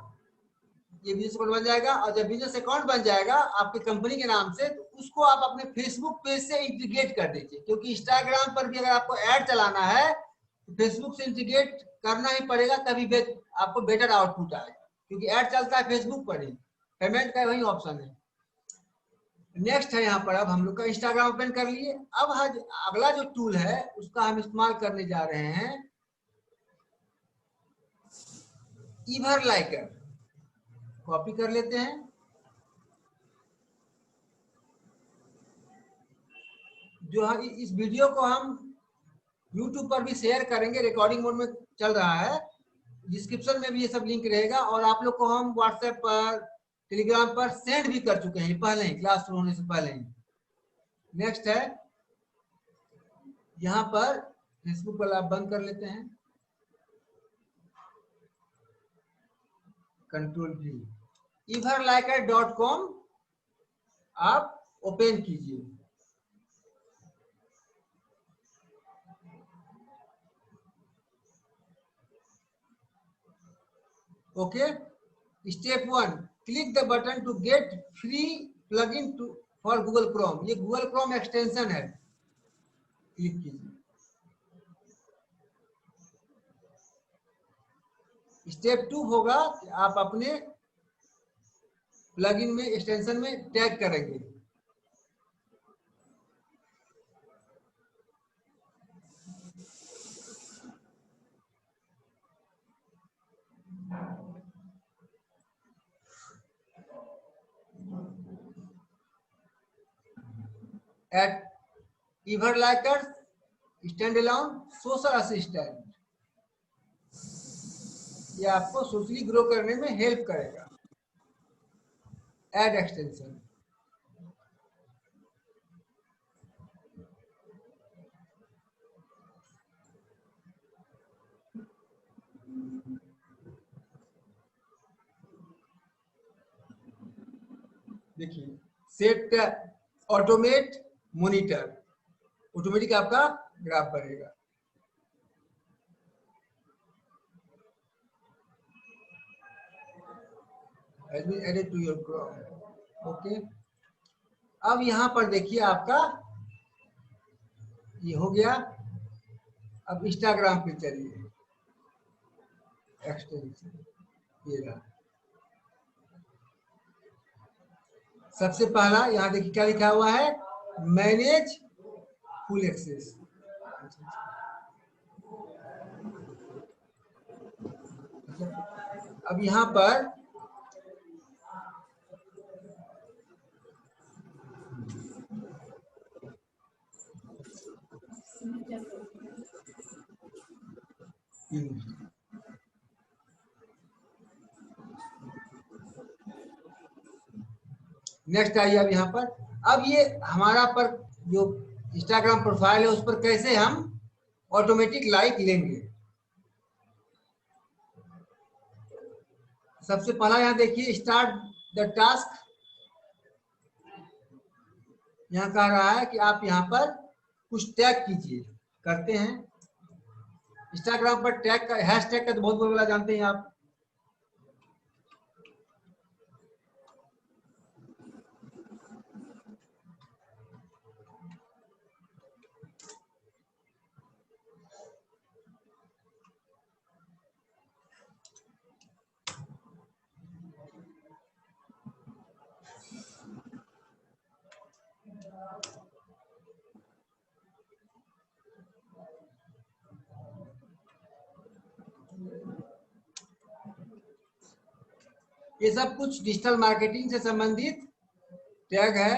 ये बिजनेस अकाउंट बन जाएगा। और जब बिजनेस अकाउंट बन जाएगा आपकी कंपनी के नाम से, तो उसको आप अपने फेसबुक पेज से इंटीग्रेट कर दीजिए, क्योंकि इंस्टाग्राम पर भी अगर आपको ऐड चलाना है तो फेसबुक से इंटीग्रेट करना ही पड़ेगा, तभी आपको बेटर आउटपुट आएगा, क्योंकि ऐड चलता है फेसबुक पर ही, पेमेंट का वही ऑप्शन है। नेक्स्ट है यहाँ पर, अब हम लोग का इंस्टाग्राम ओपन कर लिए। अब अगला जो टूल है उसका हम इस्तेमाल करने जा रहे हैं, इवरलाइकर। कॉपी कर लेते हैं। जो हम इस वीडियो को हम YouTube पर भी शेयर करेंगे, रिकॉर्डिंग मोड में चल रहा है, डिस्क्रिप्शन में भी ये सब लिंक रहेगा। और आप लोग को हम व्हाट्सएप पर, टेलीग्राम पर सेंड भी कर चुके हैं पहले ही, क्लास शुरू होने से पहले ही। नेक्स्ट है यहाँ पर फेसबुक पर आप बंद कर लेते हैं, Ctrl+V, everliker.com आप ओपन कीजिए। Okay, step 1, click the button to get free plugin to for Google Chrome. ये गूगल क्रोम एक्सटेंशन है, क्लिक कीजिए। स्टेप 2 होगा कि आप अपने प्लगइन में, एक्सटेंशन में टैग करेंगे। एट इवरलाइकर स्टैंड अलोन सोशल असिस्टेंट, ये आपको सोशली ग्रो करने में हेल्प करेगा। ऐड एक्सटेंशन, देखिए सेट ऑटोमेट मॉनिटर, ऑटोमेटिक आपका ग्राफ बढ़ेगा। has been added to your Chrome। Okay, अब यहां पर देखिए आपका ये हो गया। अब इंस्टाग्राम पे चलिए, एक्सटेंशन ये रहा। सबसे पहला यहाँ देखिए क्या लिखा हुआ है, मैनेज फुल एक्सेस। अब यहाँ पर नेक्स्ट आइए। अब यहाँ पर, अब ये हमारा पर जो इंस्टाग्राम प्रोफाइल है उस पर कैसे हम ऑटोमेटिक लाइक लेंगे। सबसे पहला यहाँ देखिए, स्टार्ट द टास्क। यहाँ कह रहा है कि आप यहाँ पर कुछ टैग कीजिए, करते हैं। इंस्टाग्राम पर टैग का, हैश टैग का तो बहुत बड़ा जानते हैं आप। ये सब कुछ डिजिटल मार्केटिंग से संबंधित टैग है।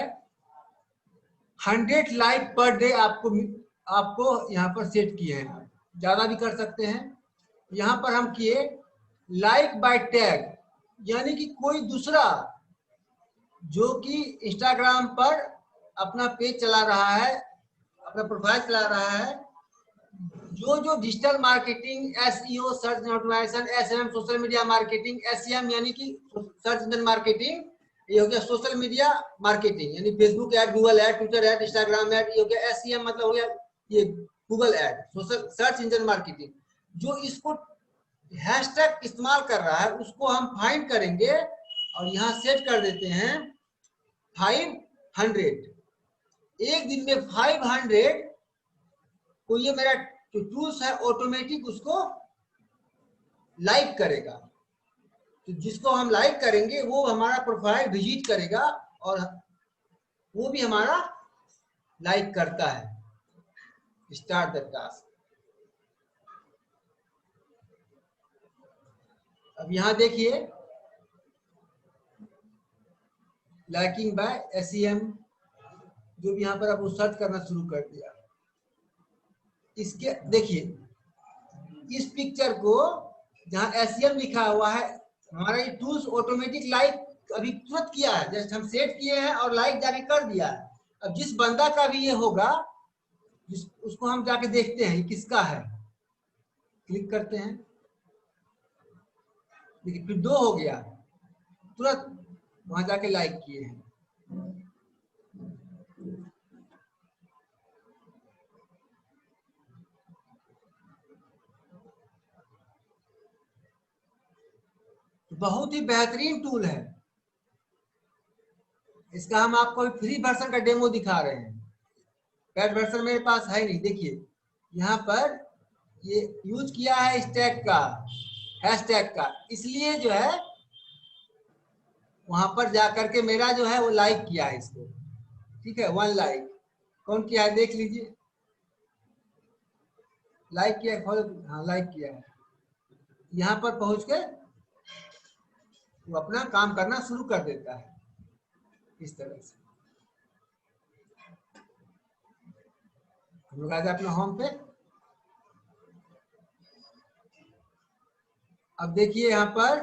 100 लाइक पर डे आपको यहाँ पर सेट किए हैं, ज्यादा भी कर सकते हैं। यहाँ पर हम किए लाइक बाय टैग, यानी कि कोई दूसरा जो कि इंस्टाग्राम पर अपना पेज चला रहा है, अपना प्रोफाइल चला रहा है, जो digital marketing, SEO search optimization, SMM social media marketing, SEM यानी कि सर्च इंजन मार्केटिंग, ये हो गया सोशल मीडिया मार्केटिंग यानी Facebook ad, Google ad, Twitter ad, Instagram ad, ये हो गया एसईएम मतलब हो गया ये Google ad, social search engine marketing. जो इसको हैशटैग इस्तेमाल कर रहा है उसको हम फाइंड करेंगे और यहाँ सेट कर देते हैं 500। एक दिन में 500 को ये मेरा जो टूल्स है ऑटोमेटिक उसको लाइक करेगा। तो जिसको हम लाइक करेंगे वो हमारा प्रोफाइल विजिट करेगा और वो भी हमारा लाइक करता है। Start the task. अब यहां देखिए लाइकिंग बाय एसईएम, जो भी यहाँ पर अब सर्च करना शुरू कर दिया। इसके देखिए इस पिक्चर को जहाँ एसईएम लिखा हुआ है, हमारा ये टूल्स ऑटोमेटिक लाइक अभी तुरंत किया है, जस्ट हम सेट किए हैं और लाइक जाके कर दिया है। अब जिस बंदा का भी ये होगा उसको हम जाके देखते हैं ये किसका है, क्लिक करते हैं, देखिए फिर 2 हो गया, तुरंत वहां जाके लाइक किए हैं। बहुत ही बेहतरीन टूल है। इसका हम आपको फ्री वर्जन का डेमो दिखा रहे हैं, पेड वर्जन मेरे पास है नहीं। देखिए यहाँ पर ये यूज किया है इस टैग का, हैशटैग का, इसलिए जो है वहां पर जाकर के मेरा जो है वो लाइक किया है इसको। ठीक है, 1 लाइक कौन किया है देख लीजिए, लाइक किया है, हाँ लाइक किया है। यहाँ पर पहुंच के वो अपना काम करना शुरू कर देता है इस तरह से। हम लोग आ जाए अपने होम पे। अब देखिए यहाँ पर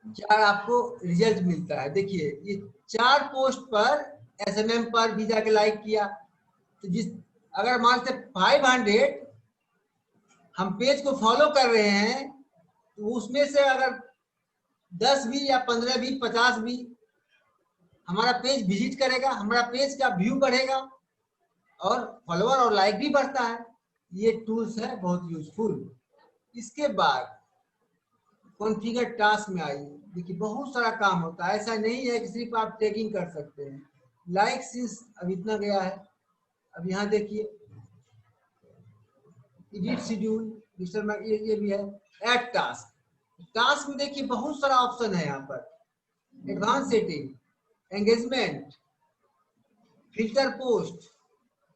क्या आपको रिजल्ट मिलता है। देखिए ये 4 पोस्ट पर एसएमएम पर भी जाके लाइक किया, तो जिस अगर मान से 500 हम पेज को फॉलो कर रहे हैं तो उसमें से अगर 10 भी या 15 भी 50 भी हमारा पेज विजिट करेगा, हमारा पेज का व्यू बढ़ेगा और फॉलोअर और लाइक भी बढ़ता है। ये टूल्स है बहुत यूजफुल। इसके बाद कॉन्फ़िगर टास्क में आइए। देखिए बहुत सारा काम होता है, ऐसा नहीं है कि सिर्फ आप टैगिंग कर सकते हैं। लाइक सिंस अब इतना गया है। अब यहाँ देखिए एडिट शेड्यूल, ये भी है। ऐड टास्क, टास्क में देखिए बहुत सारा ऑप्शन है यहाँ पर, advance setting, engagement, filter post,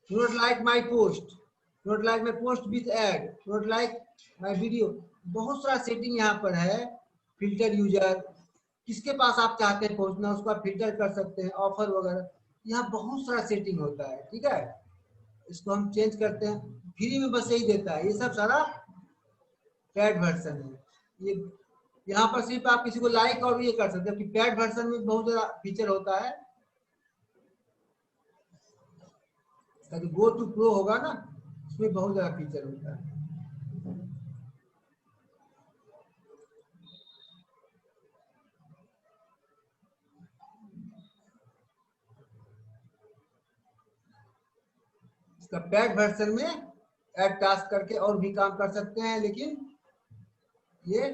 note like my post, note like my post with add, note like my video. बहुत सारा सेटिंग यहाँ पर है। फिल्टर यूजर, किसके पास आप चाहते हैं पहुंचना उसको आप फिल्टर कर सकते हैं, ऑफर वगैरह, यहाँ बहुत सारा सेटिंग होता है। ठीक है, इसको हम चेंज करते हैं, फ्री में बस यही देता है। ये सब सारा पेड वर्जन है। ये यहाँ पर सिर्फ आप किसी को लाइक और ये कर सकते हैं कि पेड वर्जन में बहुत ज्यादा फीचर होता है। जो गो टू प्रो होगा ना उसमें बहुत ज्यादा फीचर होता है। इसका पेड वर्जन में ऐड टास्क करके और भी काम कर सकते हैं, लेकिन ये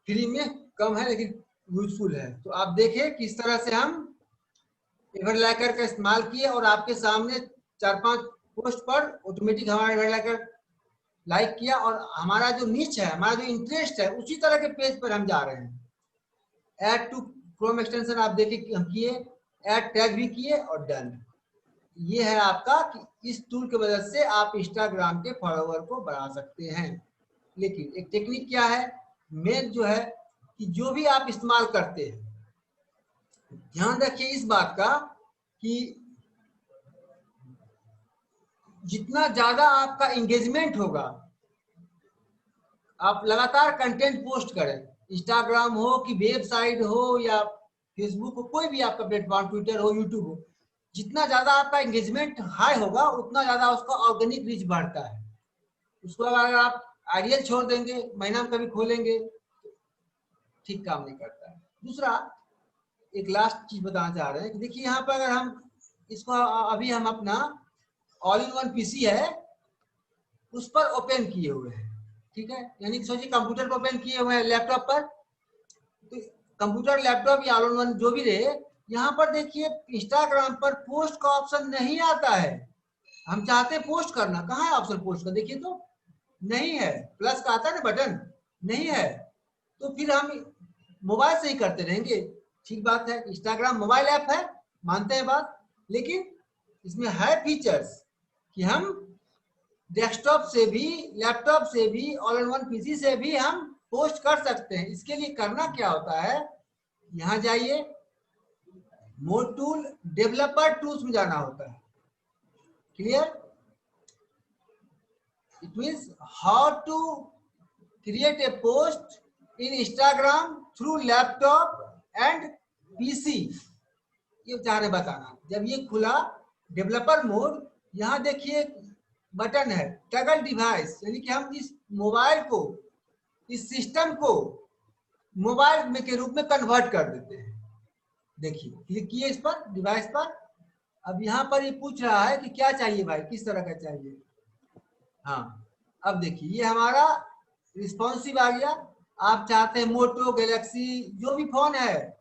फ्री में कम है लेकिन यूजफुल है। तो आप देखें किस तरह से हम एवरलैकर का इस्तेमाल किए और आपके सामने 4-5 पोस्ट पर ऑटोमेटिक हमारा एवरलैकर लाइक किया और हमारा जो नीच है, हमारा जो इंटरेस्ट है, उसी तरह के पेज पर हम जा रहे हैं। ऐड टू क्रोम एक्सटेंशन आप देखिए हम किए, ऐड टैग भी किए और डन। ये है आपका कि इस टूल की मदद से आप इंस्टाग्राम के फॉलोवर को बढ़ा सकते हैं। लेकिन एक टेक्निक क्या है, मेन जो है कि जो भी आप इस्तेमाल करते हैं, ध्यान रखिए इस बात का कि जितना ज्यादा आपका एंगेजमेंट होगा, आप लगातार कंटेंट पोस्ट करें, इंस्टाग्राम हो कि वेबसाइट हो या फेसबुक हो, कोई भी आपका प्लेटफॉर्म, ट्विटर हो, यूट्यूब हो, जितना ज्यादा आपका एंगेजमेंट हाई होगा उतना ज्यादा उसका ऑर्गेनिक रीच बढ़ता है। उसको अगर आप आइडियल छोड़ देंगे, महीना में कभी खोलेंगे, ठीक काम नहीं करता है। दूसरा एक लास्ट चीज बताना चाह रहे हैं कि देखिए यहाँ पर अगर हम इसको अभी हम अपना ऑल इन वन पीसी है उस पर ओपन किए हुए हैं, ठीक है, यानी कि सोचिए कंप्यूटर पर ओपन किए हुए हैं लैपटॉप पर, तो कंप्यूटर लैपटॉप या ऑल इन वन जो भी रहे, यहाँ पर देखिए इंस्टाग्राम पर पोस्ट का ऑप्शन नहीं आता है। हम चाहते हैं पोस्ट करना, कहाँ है ऑप्शन पोस्ट का, देखिए तो नहीं है, प्लस का आता है ना बटन, नहीं है, तो फिर हम मोबाइल से ही करते रहेंगे। ठीक बात है, इंस्टाग्राम मोबाइल ऐप है, मानते हैं बात, लेकिन इसमें है फीचर्स कि हम डेस्कटॉप से भी, लैपटॉप से भी, ऑल इन वन पीसी से भी हम पोस्ट कर सकते हैं। इसके लिए करना क्या होता है, यहां जाइए, मोर टूल, डेवलपर टूल्स में जाना होता है। Clear? It means how to create a post in Instagram through laptop and PC, ये चाह रहे बताना। जब ये खुला डेवलपर मोड, यहां देखिए बटन है टगल डिवाइस, यानी कि हम इस मोबाइल को, इस सिस्टम को मोबाइल में के रूप में कन्वर्ट कर देते हैं। देखिए क्लिक किए इस पर, डिवाइस पर, अब यहाँ पर ये पूछ रहा है कि क्या चाहिए भाई, किस तरह का चाहिए। हाँ, अब देखिए ये हमारा रिस्पॉन्सिव आ गया। आप चाहते हैं मोटो, गैलेक्सी, जो भी फोन है,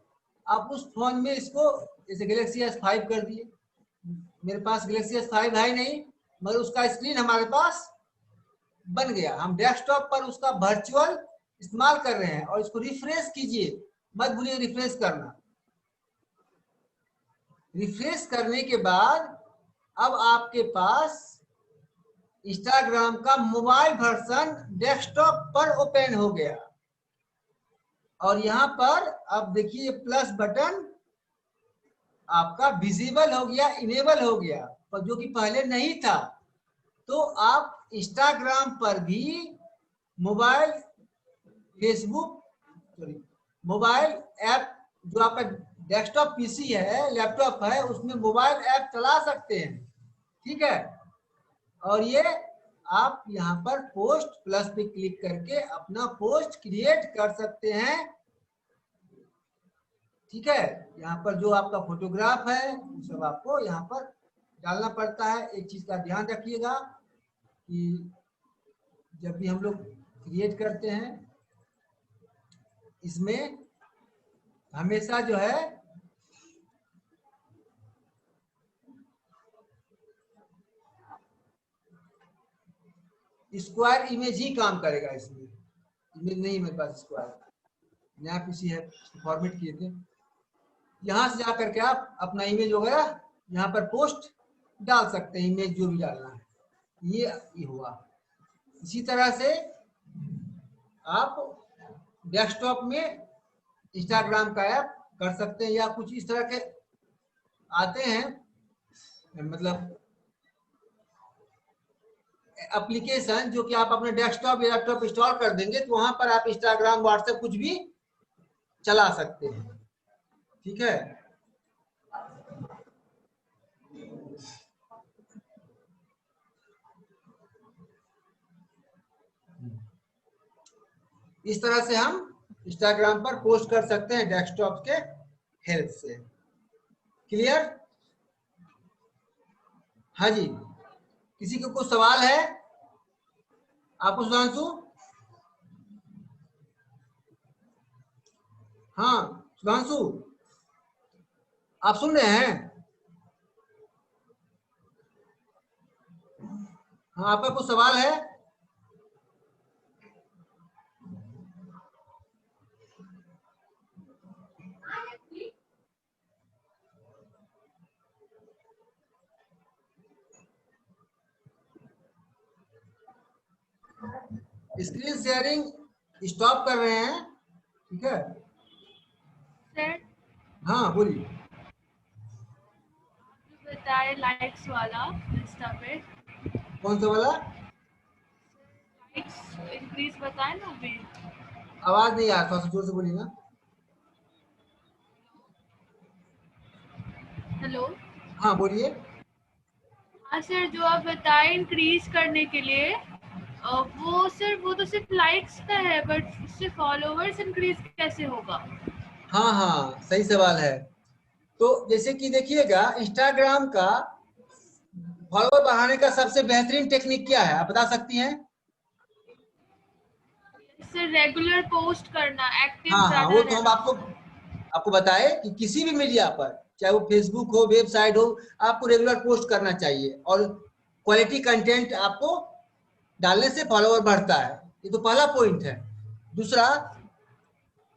आप उस फोन में इसको, जैसे गैलेक्सी S5 कर दिए, मेरे पास गैलेक्सी S5 है नहीं, मगर उसका स्क्रीन हमारे पास बन गया, हम डेस्कटॉप पर उसका वर्चुअल इस्तेमाल कर रहे हैं। और इसको रिफ्रेश कीजिए, मत भूलिए रिफ्रेश करना। रिफ्रेश करने के बाद अब आपके पास इंस्टाग्राम का मोबाइल वर्जन डेस्कटॉप पर ओपन हो गया। और यहां पर अब देखिए प्लस बटन आपका विजिबल हो गया, इनेबल हो गया, पर जो कि पहले नहीं था। तो आप इंस्टाग्राम पर भी mobile, Facebook, sorry, mobile app, जो आपका डेस्कटॉप पीसी है, लैपटॉप है, उसमें मोबाइल ऐप चला सकते हैं। ठीक है, और ये आप यहाँ पर पोस्ट प्लस पे क्लिक करके अपना पोस्ट क्रिएट कर सकते हैं। ठीक है, यहाँ पर जो आपका फोटोग्राफ है वो सब आपको यहाँ पर डालना पड़ता है। एक चीज का ध्यान रखिएगा कि जब भी हम लोग क्रिएट करते हैं, इसमें हमेशा जो है स्क्वायर इमेज ही काम करेगा। इसमें इमेज नहीं मेरे पास, स्क्वायर नया पीसी है, फॉर्मेट किए थे। यहां से जाकर के आप अपना इमेज वगैरह यहाँ पर पोस्ट डाल सकते हैं, इमेज जो भी डालना है। ये हुआ। इसी तरह से आप डेस्कटॉप में इंस्टाग्राम का ऐप कर सकते हैं, या कुछ इस तरह के आते हैं, मतलब एप्लीकेशन, जो कि आप अपने डेस्कटॉप या लैपटॉप इंस्टॉल कर देंगे तो वहां पर आप इंस्टाग्राम, व्हाट्सएप कुछ भी चला सकते हैं। ठीक है, इस तरह से हम इंस्टाग्राम पर पोस्ट कर सकते हैं डेस्कटॉप के हेल्प से। क्लियर? हाँ जी, किसी को कुछ सवाल है? आपको सुधांशु? हाँ सुधांशु, आप सुन रहे हैं? हाँ, आपका कुछ सवाल है? स्क्रीन शेयरिंग स्टॉप कर रहे हैं, ठीक है। सर हाँ बोलिए। बताए लाइक्स वाला इंस्टा पे कौन सा वाला? लाइक्स इंक्रीज बताए ना अभी। आवाज नहीं आ रहा, थोड़ा सा जोर से बोलिए ना। हेलो। हाँ बोलिए। हाँ सर, जो आप बताए इंक्रीज करने के लिए वो सर वो तो सिर्फ लाइक्स का है, बट उससे फॉलोवर्स इंक्रीज कैसे होगा? हाँ हाँ सही सवाल है। तो जैसे कि देखिएगा, इंस्टाग्राम का फॉलोवर बढ़ाने का सबसे बेहतरीन टेक्निक क्या है, आप बता सकती हैं? सर रेगुलर पोस्ट करना, एक्टिव हाँ हाँ, ज्यादा वो तो हम रहना आपको उसमें। आपको बताए कि किसी भी मीडिया पर, चाहे वो फेसबुक हो, वेबसाइट हो, आपको रेगुलर पोस्ट करना चाहिए और क्वालिटी कंटेंट आपको डालने से फॉलोवर बढ़ता है। ये तो पहला पॉइंट है। दूसरा,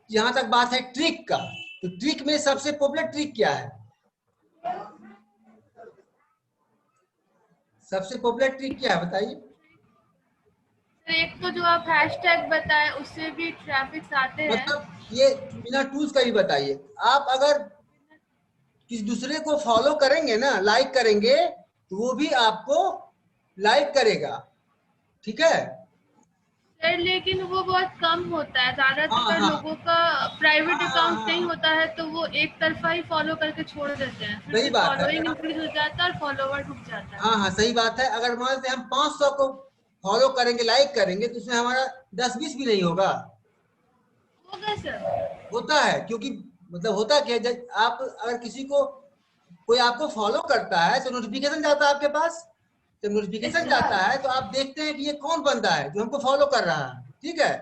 जहां तक बात है ट्रिक का, तो ट्रिक में सबसे पॉपुलर ट्रिक क्या है? सबसे पॉपुलर ट्रिक क्या है बताइए? तो एक तो जो आप हैशटैग बताए उससे भी ट्रैफिक आते हैं। मतलब ये बिना टूल्स का ही बताइए। आप अगर किसी दूसरे को फॉलो करेंगे ना, लाइक करेंगे, तो वो भी आपको लाइक करेगा, ठीक है। सर लेकिन वो बहुत कम होता है, हाँ ज्यादातर हाँ लोगों का प्राइवेट हाँ अकाउंट हाँ नहीं हाँ, होता है, तो वो एक तरफा ही फॉलो करके छोड़ देते हैं, फिर सही से बात है। फॉलोइंग इंक्रीज हो जाता है और फॉलोवर रुक जाता है। हाँ हाँ सही बात है। अगर मान लेते हम 500 को फॉलो करेंगे, लाइक करेंगे, तो उसमें हमारा 10-20 भी नहीं होगा। होगा सर। होता है, क्योंकि मतलब होता क्या है, जब आप अगर किसी को, कोई आपको फॉलो करता है तो नोटिफिकेशन जाता है आपके पास। जब यस नोटिफिकेशन सर। जाता है तो आप देखते हैं कि ये कौन बंदा है जो हमको फॉलो कर रहा है, ठीक है।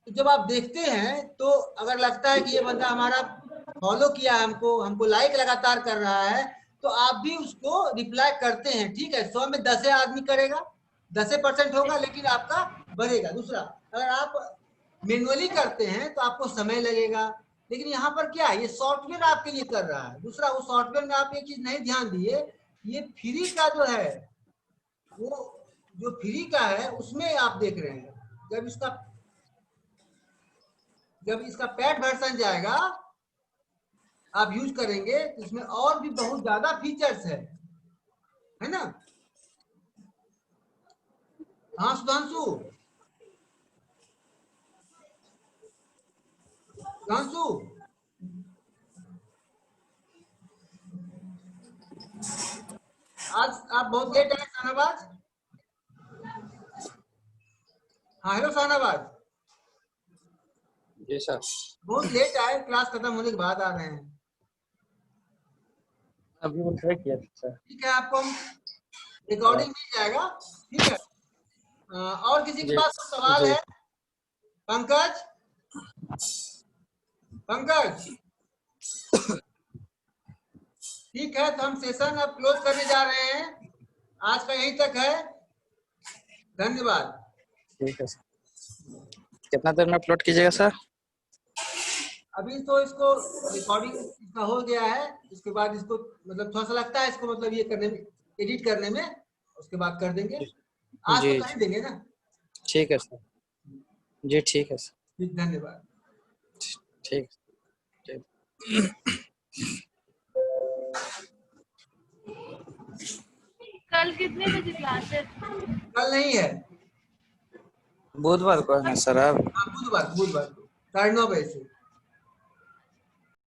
तो जब आप देखते हैं तो अगर लगता है कि ये बंदा हमारा फॉलो किया, हमको हमको लाइक लगातार कर रहा है, तो आप भी उसको रिप्लाई करते हैं, ठीक है। 100 में 10 आदमी करेगा, 10% होगा, लेकिन आपका बढ़ेगा। दूसरा, अगर आप मैनुअली करते हैं तो आपको समय लगेगा, लेकिन यहाँ पर क्या है, ये सॉफ्टवेयर आपके लिए कर रहा है। दूसरा, वो सॉफ्टवेयर में आप एक चीज नहीं ध्यान दिए, ये फ्री का जो है, वो जो फ्री का है उसमें आप देख रहे हैं। जब इसका पेड वर्जन जाएगा, आप यूज करेंगे, तो इसमें और भी बहुत ज्यादा फीचर्स है ना। हाँ सुधांशु, सुधांशु, आज आप बहुत लेट आए शाहनवाज। हाँ हेलो शाहनवाज, जी सर। बहुत लेट आए, क्लास खत्म होने के बाद आ रहे हैं। अभी वो ट्राई किया था सर। ठीक है, आपको हम रिकॉर्डिंग मिल जाएगा, ठीक है। और किसी के जी पास कोई सवाल जी। है? पंकज, पंकज, ठीक है, तो हम सेशन अब क्लोज करने जा रहे हैं। आज का यहीं तक है, धन्यवाद। ठीक है सर। कितना देर में अपलोड कीजिएगा सर? अभी तो इसको रिकॉर्डिंग इसका हो गया है, उसके बाद इसको मतलब थोड़ा सा लगता है इसको, मतलब ये करने में, एडिट करने में, उसके बाद कर देंगे। आज तो जी कर ही जी देंगे ना। ठीक है सर। जी ठीक है सर। ठीक, धन्यवाद। ठीक ठीक। कल कितने बजे क्लास है? कल नहीं है, बुधवार को है ना सर अब? हाँ बुधवार, बुधवार को 9:30 बजे से।